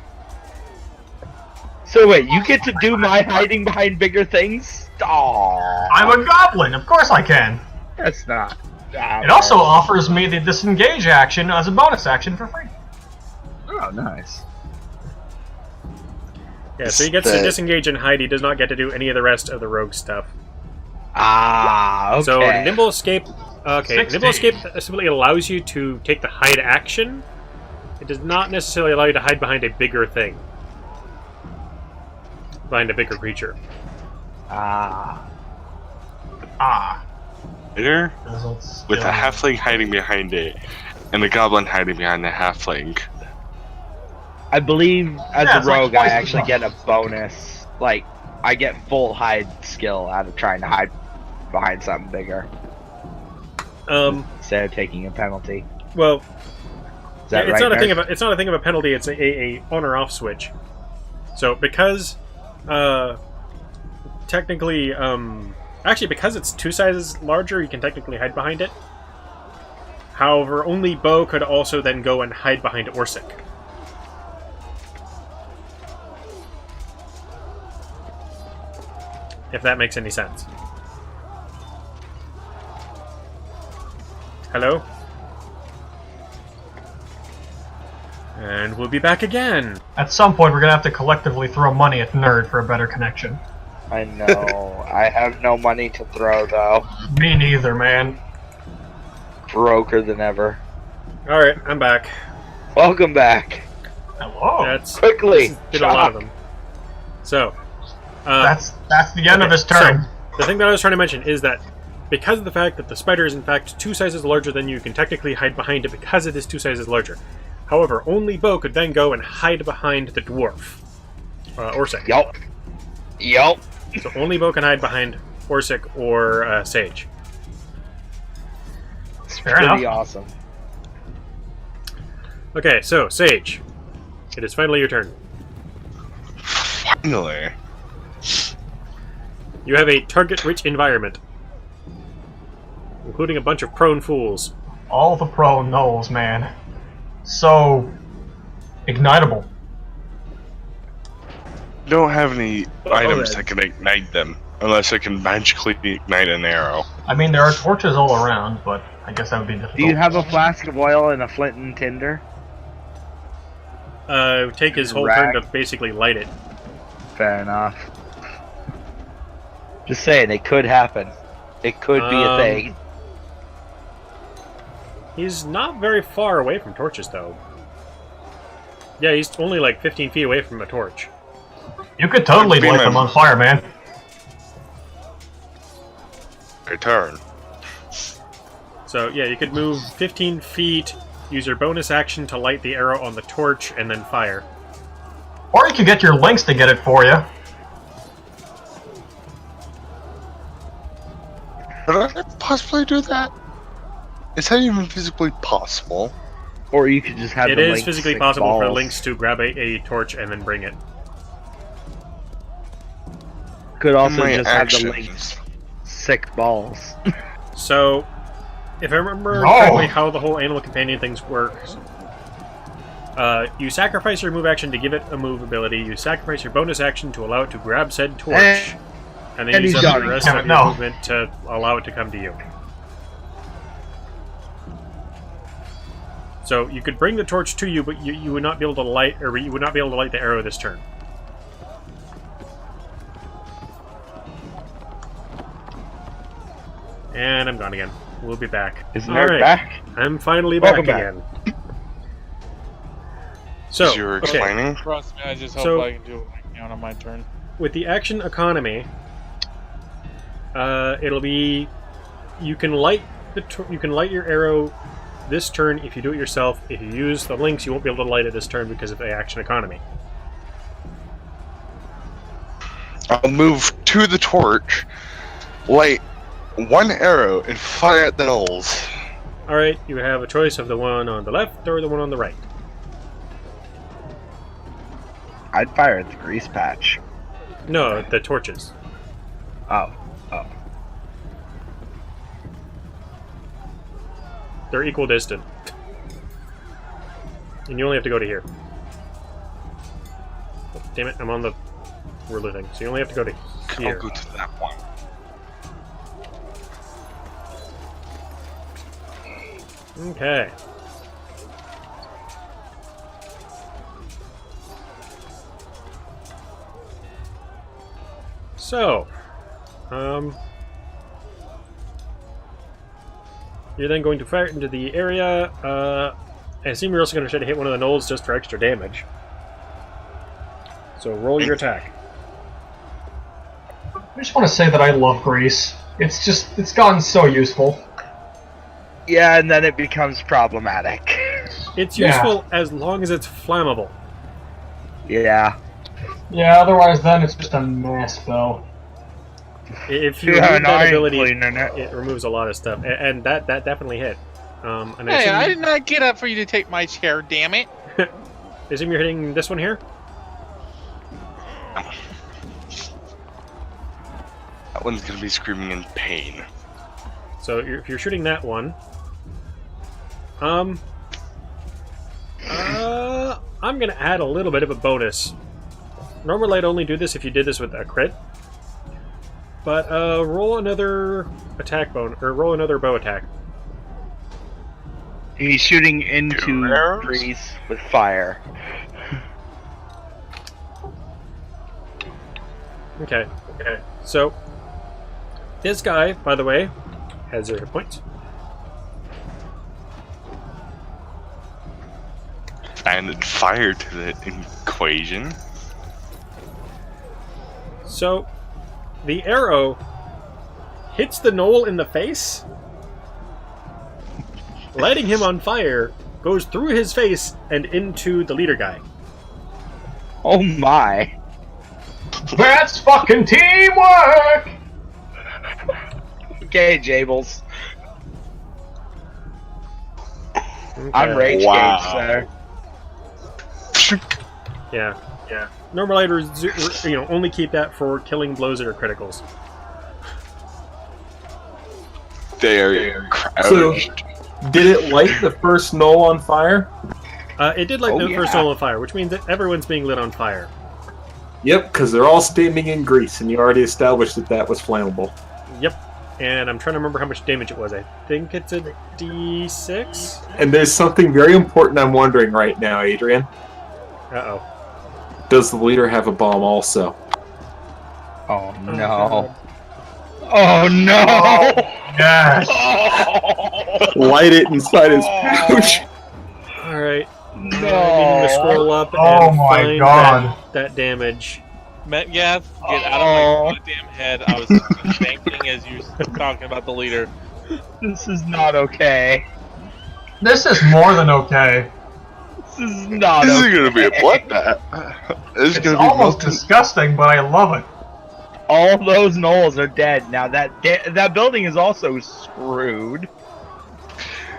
So wait, you get to do my hiding behind bigger things? Aww. I'm a goblin, of course I can. That's not. It also offers me the disengage action as a bonus action for free. Oh, nice. Yeah, so he gets to disengage and hide. He does not get to do any of the rest of the rogue stuff. Ah, okay. So Nimble Escape... Okay, 16. Nimble Escape simply allows you to take the hide action. It does not necessarily allow you to hide behind a bigger thing. Behind a bigger creature. Ah. Spider Results. with a halfling hiding behind it, and a goblin hiding behind the halfling. I believe as Yeah, a it's like rogue, I twice as actually much. get a bonus. Like, I get full hide skill out of trying to hide behind something bigger instead of taking a penalty. Well, Is that it's right, not a thing Nerd? of it's not a thing of a penalty. It's a on or off switch. So because, technically, actually because it's 2 sizes larger, you can technically hide behind it. However, only Beau could also then go and hide behind Orsic. If that makes any sense. Hello? And we'll be back again. At some point, we're gonna have to collectively throw money at Nerd for a better connection. I know. I have no money to throw, though. Me neither, man. Broker than ever. Alright, I'm back. Welcome back. Hello. That's Quickly, there's been a lot of Chok. them. So, That's the end of his turn. So, the thing that I was trying to mention is that because of the fact that the spider is in fact 2 sizes larger than you, can technically hide behind it because it is 2 sizes larger. However, only Beau could then go and hide behind the dwarf. Orsic. Yup. Yup. So only Beau can hide behind Orsic or Sage. It's Fair pretty enough. awesome. Okay, so Sage. It is finally your turn. Finally. You have a target-rich environment, including a bunch of prone fools. All the pro gnolls, man. So ignitable. Don't have any items then. that can ignite them, unless I can magically ignite an arrow. I mean, there are torches all around, but I guess that would be difficult. Do you have a flask of oil and a flint and tinder? Take his whole turn to basically light it. Fair enough. Just saying, it could happen. It could be a thing. He's not very far away from torches, though. Yeah, he's only like 15 feet away from a torch. You could totally Be light my- them on fire, man. My turn. So, yeah, you could move 15 feet, use your bonus action to light the arrow on the torch, and then fire. Or you could get your lynx to get it for you. Could I possibly do that? Is that even physically possible? Or you could just have It the is lynx physically stick possible for balls. Lynx to grab a torch and then bring it. Could also My just have the actions. lynx sick balls. So, if I remember No. correctly how the whole animal companion things works, you sacrifice your move action to give it a move ability, you sacrifice your bonus action to allow it to grab said torch, and then and you use he's up done. the rest Damn of it, your no. movement to allow it to come to you. So you could bring the torch to you, but you would not be able to light, or you would not be able to light the arrow this turn. And I'm gone again. We'll be back. Is All Nerd right. back? I'm finally Welcome back back. again. So, As you were okay, explaining. Trust me, I just hope So- I can do it right now on my turn. with the action economy, it'll be you can light your arrow this turn if you do it yourself. If you use the links, you won't be able to light it this turn because of the action economy. I'll move to the torch, light one arrow, and fire at the gnolls. All right, you have a choice of the one on the left or the one on the right. I'd fire at the grease patch. No, the torches. Oh. They're equal distant. And you only have to go to here. Oh, damn it, I'm on the ruler thing. So you only have to go to I'll here. go to that one. Okay. So, you're then going to fire it into the area. I assume you're also going to try to hit one of the gnolls just for extra damage. So roll your attack. I just want to say that I love grease. It's gotten so useful. Yeah, and then it becomes problematic. It's Yeah. useful as long as it's flammable. Yeah. Yeah, otherwise then it's just a mess, though. If you Yeah, remove and that I ain't ability, cleaning it. it removes a lot of stuff, and that definitely hit. And Hey, I assume, did not get up for you to take my chair, damn it! I assume you're hitting this one here. That one's gonna be screaming in pain. So if you're shooting that one, I'm gonna add a little bit of a bonus. Normally I'd only do this if you did this with a crit, but roll another attack or roll another bow attack. He's shooting into Arrows? grease with fire. Okay. So this guy, by the way, has 0 hit points. And fire to the equation. So the arrow hits the gnoll in the face, lighting him on fire, goes through his face and into the leader guy. Oh my. That's fucking teamwork! Okay, Jables. Okay. I'm rage Wow. gauge, sir. Yeah. Normally I'd only keep that for killing blows that are criticals. They are So, crouched. did it light the first gnoll on fire? It did light Oh, the first yeah. gnoll on fire, which means that everyone's being lit on fire. Yep, because they're all standing in grease, and you already established that that was flammable. Yep. And I'm trying to remember how much damage it was. I think it's a D6? And there's something very important I'm wondering right now, Adrian. Uh-oh. Does the leader have a bomb also? Oh no. Oh no! Yes! Light it inside his pouch. Alright. I need to No! scroll up Oh and my find God. that damage. Metgath, get out of my goddamn head. I was thinking as you were talking about the leader. This is not okay. This is more than okay. This is not This okay. is gonna be a bloodbath. This is It's gonna be almost molten. disgusting, but I love it. All those gnolls are dead. Now that building is also screwed.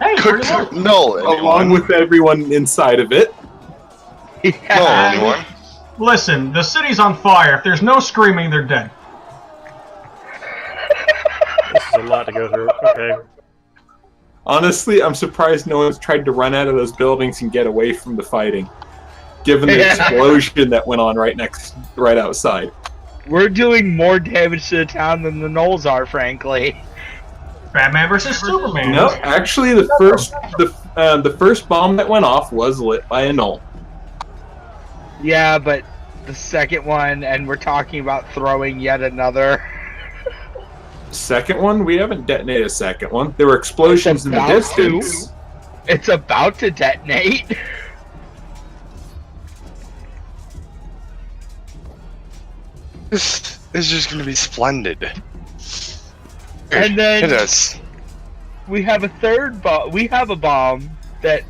Hey, Cooked pretty much. no, Along with everyone inside of it. no, Yeah. anyone. Listen, the city's on fire. If there's no screaming, they're dead. This is a lot to go through. Okay. Honestly, I'm surprised no one's tried to run out of those buildings and get away from the fighting, given the explosion that went on right outside. We're doing more damage to the town than the gnolls are, frankly. Batman versus Superman. No, actually, the The first bomb that went off was lit by a Gnoll. Yeah, but the second one, and we're talking about throwing yet another. Second one? We haven't detonated a second one. There were explosions in the about distance. It's about to detonate. This is just going to be splendid. And then Hit us. we have a third bomb. We have a bomb that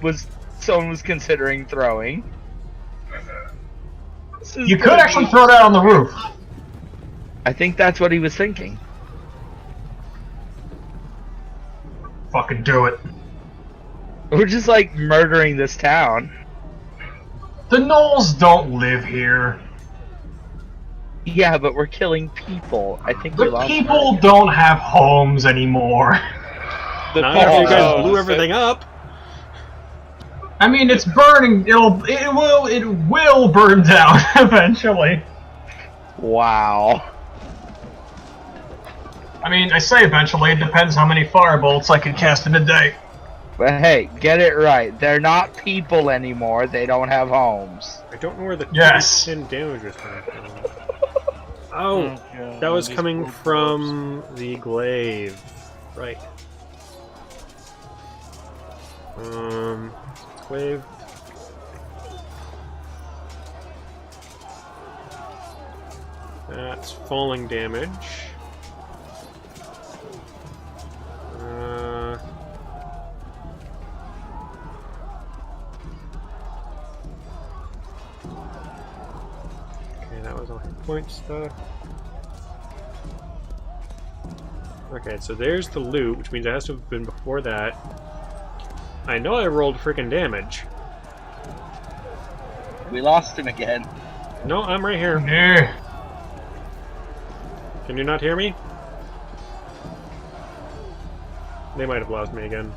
someone was considering throwing. You could actually throw that on the roof. I think that's what he was thinking. Fucking do it. We're just like murdering this town. The Gnolls don't live here. Yeah, but we're killing people. I think we The lost. people don't have homes anymore. Not after you guys blew everything up. I mean, it's burning. It will burn down eventually. Wow. I mean, I say eventually. It depends how many firebolts I can cast in a day. But hey, get it right. They're not people anymore. They don't have homes. I don't know where the Yes. 10 damage was coming from. Oh, God, that was these coming poor from the glaive. Right. Glaive. That's falling damage. Okay, that was all hit point stuff. Okay, so there's the loot, which means it has to have been before that. I know I rolled freaking damage. We lost him again. No, I'm right here. Yeah. Can you not hear me? They might have lost me again.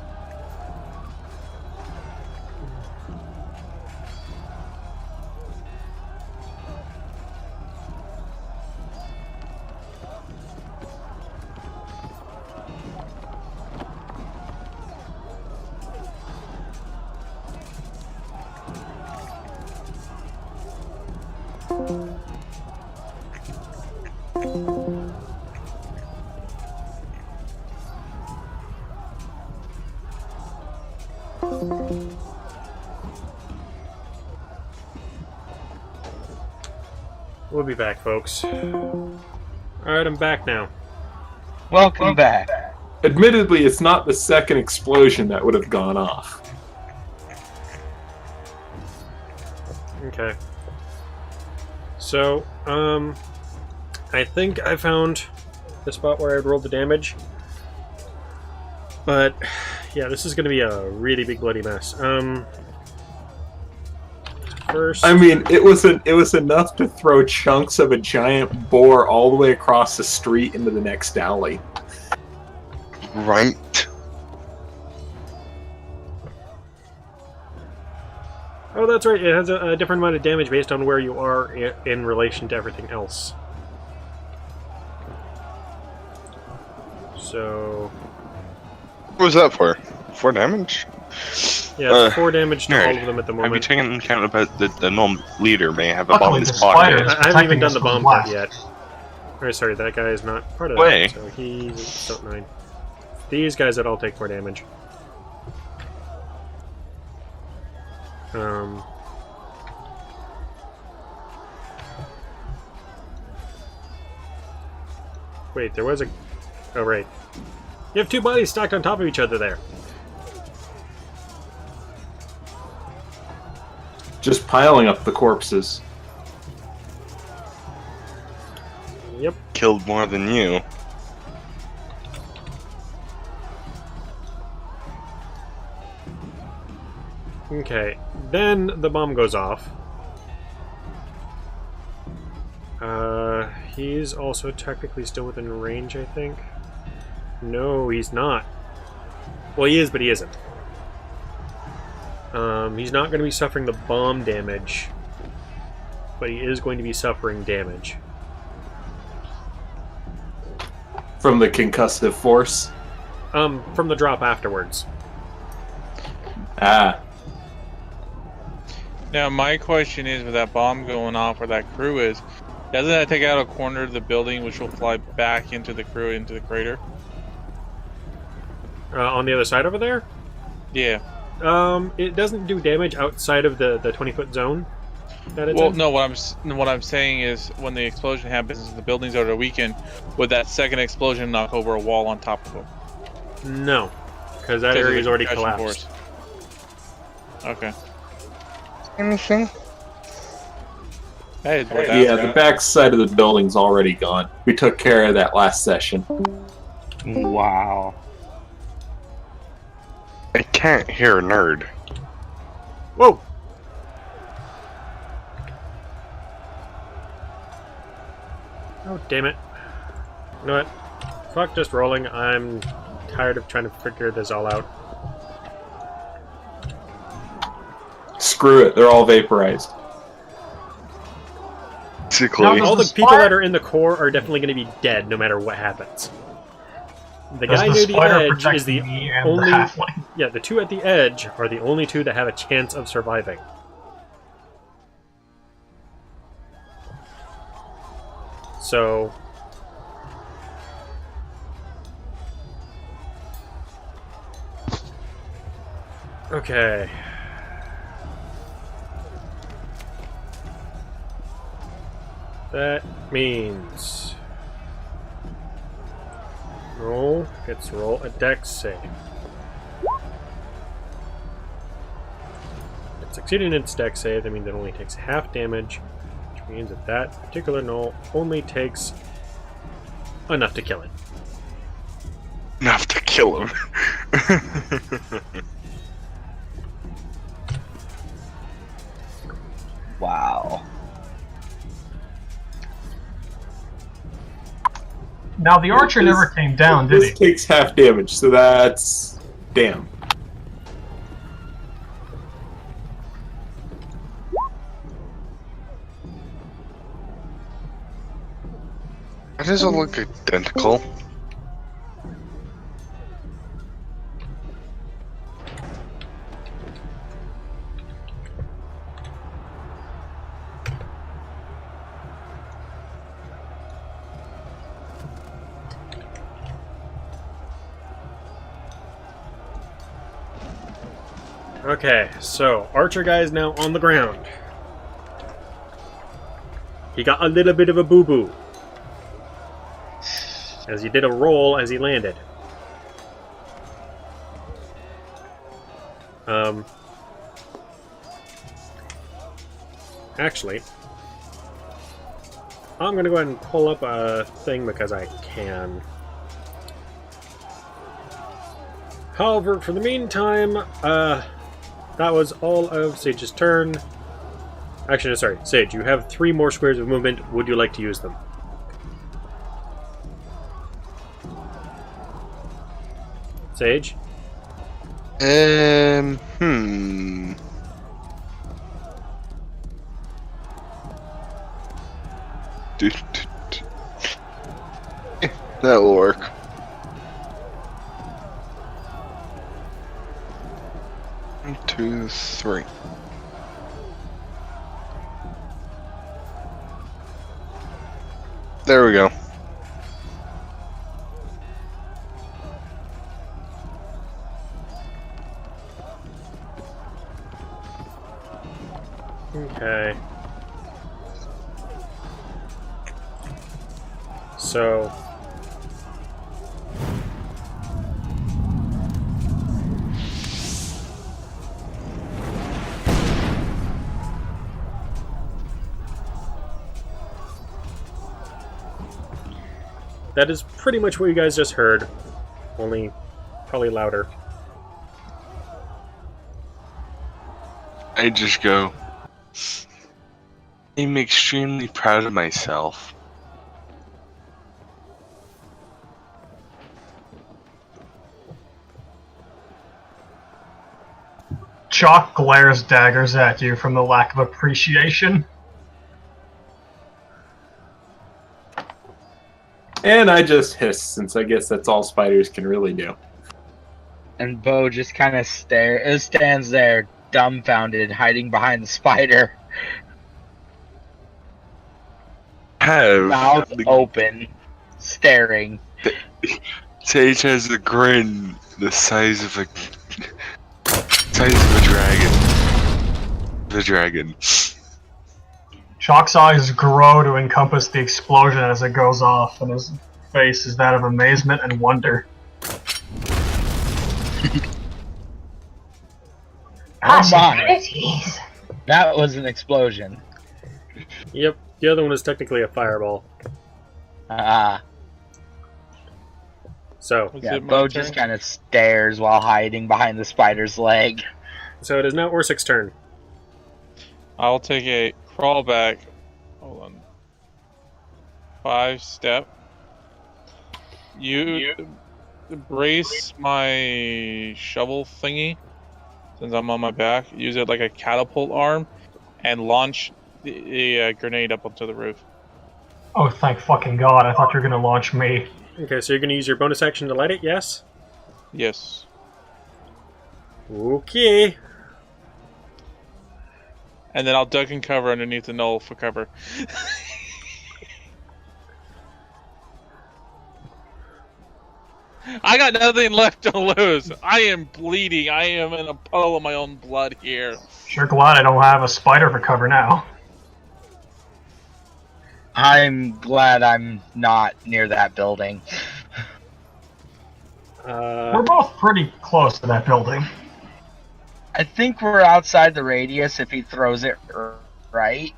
We'll be back, folks. Alright, I'm back now. Welcome back. Admittedly, it's not the second explosion that would have gone off. Okay. So, I think I found the spot where I'd rolled the damage. But, yeah, this is going to be a really big bloody mess. First... I mean, it was enough to throw chunks of a giant boar all the way across the street into the next alley. Right. Oh, that's right. It has a different amount of damage based on where you are in relation to everything else. So... What was that for? 4 damage? Yeah, it's 4 damage to nerd. all of them at the Have you moment. taken into account about the gnome leader may have a bomb Luckily, in the his pocket? spider- I haven't even done the protecting us bomb from part blast. yet. Or, sorry, that guy is not part of Way. that, so he's still 9. These guys that all take 4 damage. Wait, there was a... Oh, right. You have 2 bodies stacked on top of each other there. Just piling up the corpses. Yep. Killed more than you. Okay, then the bomb goes off. He's also technically still within range, I think. No, he's not. Well, he is, but he isn't. He's not going to be suffering the bomb damage, but he is going to be suffering damage. From the concussive force. From the drop afterwards. Ah. Now, my question is, with that bomb going off where that crew is, doesn't that take out a corner of the building, which will fly back into the crew, into the crater? On the other side over there? Yeah. It doesn't do damage outside of the 20-foot zone that it's Well, in. no. What I'm saying is, when the explosion happens, the buildings are to weaken. Would that second explosion knock over a wall on top of them? No, because that area is already collapsed. Okay. Anything? Hey, it's worth Yeah, asking. the back side of the building's already gone. We took care of that last session. Wow. I can't hear a nerd. Whoa! Oh, damn it. You know what? Fuck just rolling. I'm tired of trying to figure this all out. Screw it, they're all vaporized. Basically, Now, All the the people spider- that are in the core are definitely going to be dead no matter what happens. The Does guy the near the spider edge protect is the me and only... the halfling? Yeah, the two at the edge are the only two that have a chance of surviving. So... Okay. That means... Roll gets roll a dex save. It's succeeding its dex save, that means it only takes half damage, which means that that particular gnoll only takes enough to kill it. enough to kill him. Wow. Now, the archer never came down, did This he? takes half damage, so that's... damn. Why does it look identical? Okay, so Archer guy is now on the ground. He got a little bit of a boo-boo, as he did a roll as he landed. Actually, I'm going to go ahead and pull up a thing because I can. However, for the meantime, that was all of Sage's turn. Actually, sorry, Sage, you have 3 more squares of movement. Would you like to use them? Sage? That'll work. One, 2, 3. There we go. Okay. So... that is pretty much what you guys just heard, only probably louder. I just go, I'm extremely proud of myself. Chok glares daggers at you from the lack of appreciation. And I just hiss, since I guess that's all spiders can really do. And Beau just kind of stands there, dumbfounded, hiding behind the spider, mouth open, staring. Sage has a grin the size of a dragon. The dragon. Chok's eyes grow to encompass the explosion as it goes off, and his face is that of amazement and wonder. Possibilities. That was an explosion. Yep, the other one is technically a fireball. So, yeah, Beau just kind of stares while hiding behind the spider's leg. So it is now Orsik's turn. I'll take a crawl back. Hold on. 5 step. You brace my shovel thingy, since I'm on my back. Use it like a catapult arm, and launch the grenade up onto the roof. Oh, thank fucking God, I thought you were gonna launch me. Okay, so you're gonna use your bonus action to light it, yes? Yes. Okay. And then I'll duck and cover underneath the Gnoll for cover. I got nothing left to lose. I am bleeding. I am in a puddle of my own blood here. Sure glad I don't have a spider for cover now. I'm glad I'm not near that building. We're both pretty close to that building. I think we're outside the radius if he throws it right.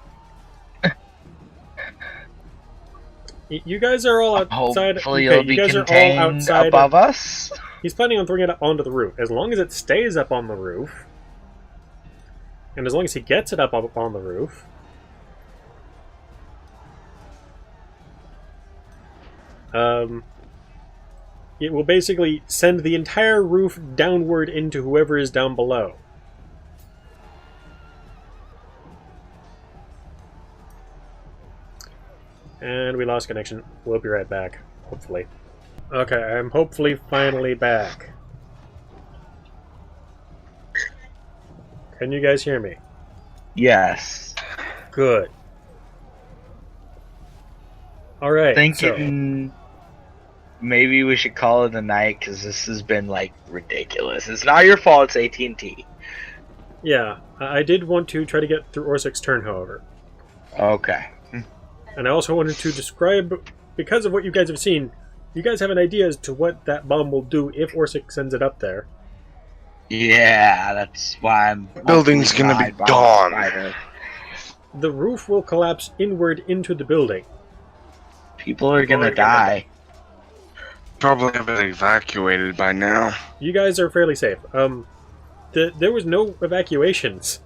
You guys are all outside. Hopefully it'll be you guys contained are all outside above us. He's planning on throwing it up onto the roof. As long as it stays up on the roof, and as long as he gets it up on the roof, it will basically send the entire roof downward into whoever is down below. And we lost connection. We'll be right back, hopefully. Okay, I'm hopefully finally back. Can you guys hear me? Yes. Good. Alright, Thinking maybe we should call it a night, because this has been, like, ridiculous. It's not your fault, it's AT&T. Yeah, I did want to try to get through Orsik's turn, however. Okay. And I also wanted to describe, because of what you guys have seen, you guys have an idea as to what that bomb will do if Orsik sends it up there. Yeah, that's why I'm... Building's gonna be gone. The roof will collapse inward into the building. People are gonna die. Probably have been evacuated by now. You guys are fairly safe. There was no evacuations.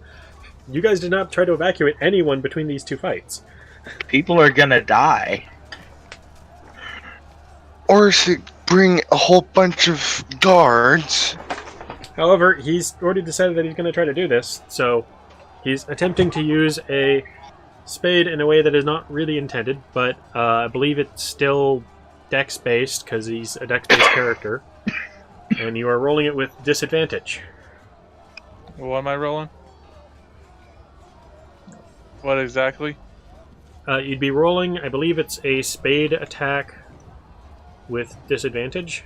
You guys did not try to evacuate anyone between these two fights. People are gonna die. Or bring a whole bunch of guards. However, he's already decided that he's going to try to do this, so he's attempting to use a spade in a way that is not really intended, but I believe it's still dex-based, because he's a dex-based character, and you are rolling it with disadvantage. What am I rolling? What exactly? You'd be rolling, I believe it's a spade attack with disadvantage.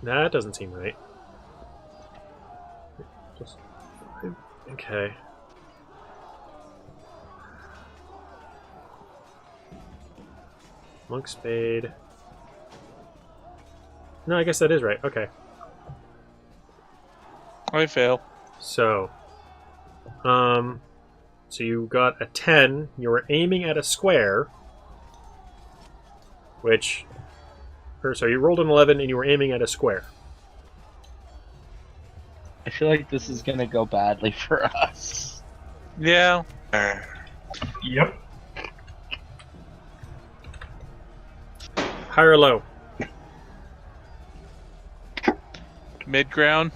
That doesn't seem right. Okay. Monk spade. No, I guess that is right. Okay. I fail. So you got a 10. You were aiming at a square, which... So you rolled an 11 and you were aiming at a square. I feel like this is gonna go badly for us. Yeah. Yep. High or low? Mid-ground.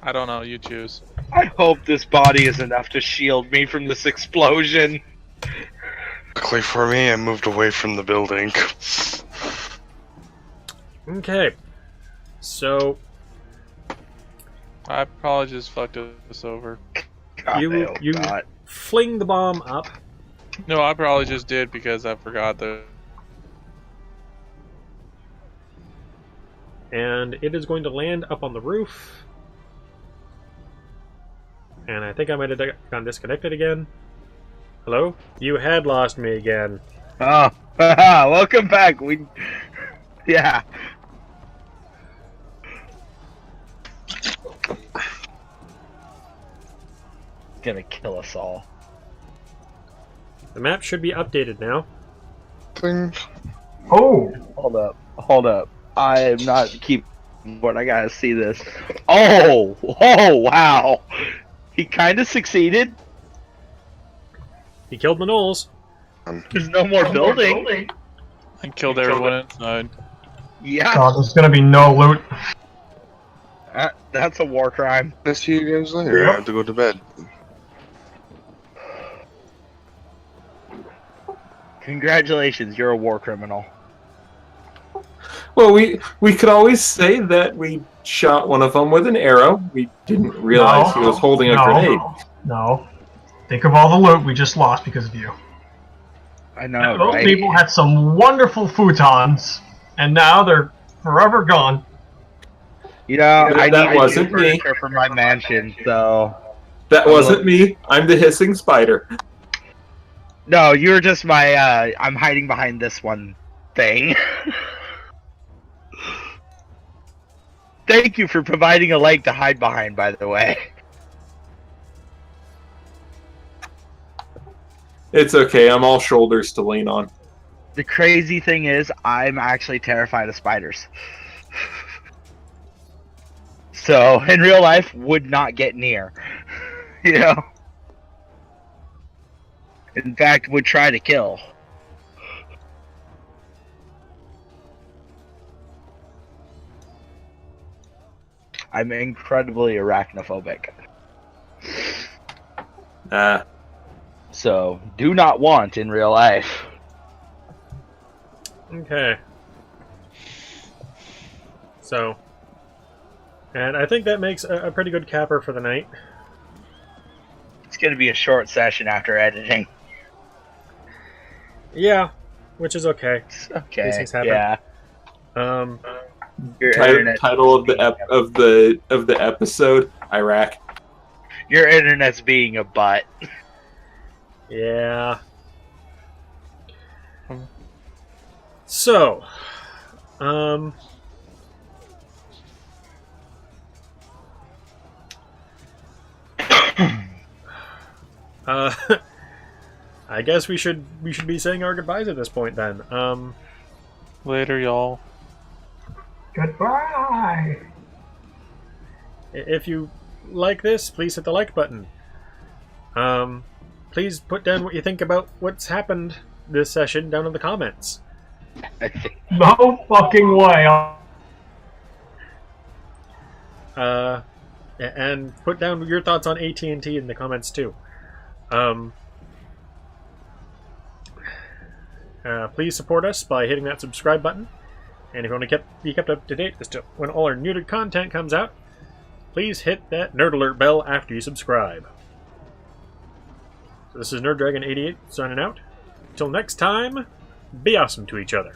I don't know. You choose. I hope this body is enough to shield me from this explosion. Luckily for me, I moved away from the building. Okay. So, I probably just fucked this over. God, You- I hope you- not. fling the bomb up. No, I probably just did because I forgot the. And it is going to land up on the roof. And I think I might have gone disconnected again. Hello? You had lost me again. Oh, welcome back. Yeah. Gonna kill us all. The map should be updated now. Thing. Oh, Hold up. I am not keeping what I gotta see this. Oh, wow. He kind of succeeded. He killed the gnolls. There's no more building. I killed everyone inside. Yeah, God, there's gonna be no loot. that's a war crime. I'll see you guys later. I have to go to bed. Congratulations, you're a war criminal. Well, we could always say that we shot one of them with an arrow. We didn't realize he was holding a grenade. No. Think of all the loot we just lost because of you. I know, Those right? people had some wonderful futons, and now they're forever gone. You know, That I need wasn't new me. furniture for my mansion, so... That wasn't me. I'm the hissing spider. No, you're just my, I'm hiding behind this one thing. Thank you for providing a leg to hide behind, by the way. It's okay. I'm all shoulders to lean on. The crazy thing is, I'm actually terrified of spiders. So, in real life, would not get near. You know? In fact, would try to kill. I'm incredibly arachnophobic. So, do not want in real life. Okay. So, and I think that makes a pretty good capper for the night. It's going to be a short session after editing. Yeah, which is okay. It's okay. These things happen. Yeah. Your internet, Title of the episode: Iraq. your internet's being a butt. Yeah. So, I guess we should be saying our goodbyes at this point then. Later, y'all. Goodbye. If you like this, please hit the like button. Please put down what you think about what's happened this session down in the comments. No fucking way. And put down your thoughts on AT&T in the comments too. Please support us by hitting that subscribe button. And if you want to be kept up to date as to when all our new content comes out, please hit that nerd alert bell after you subscribe. So this is NerdDragon88 signing out. Until next time, be awesome to each other.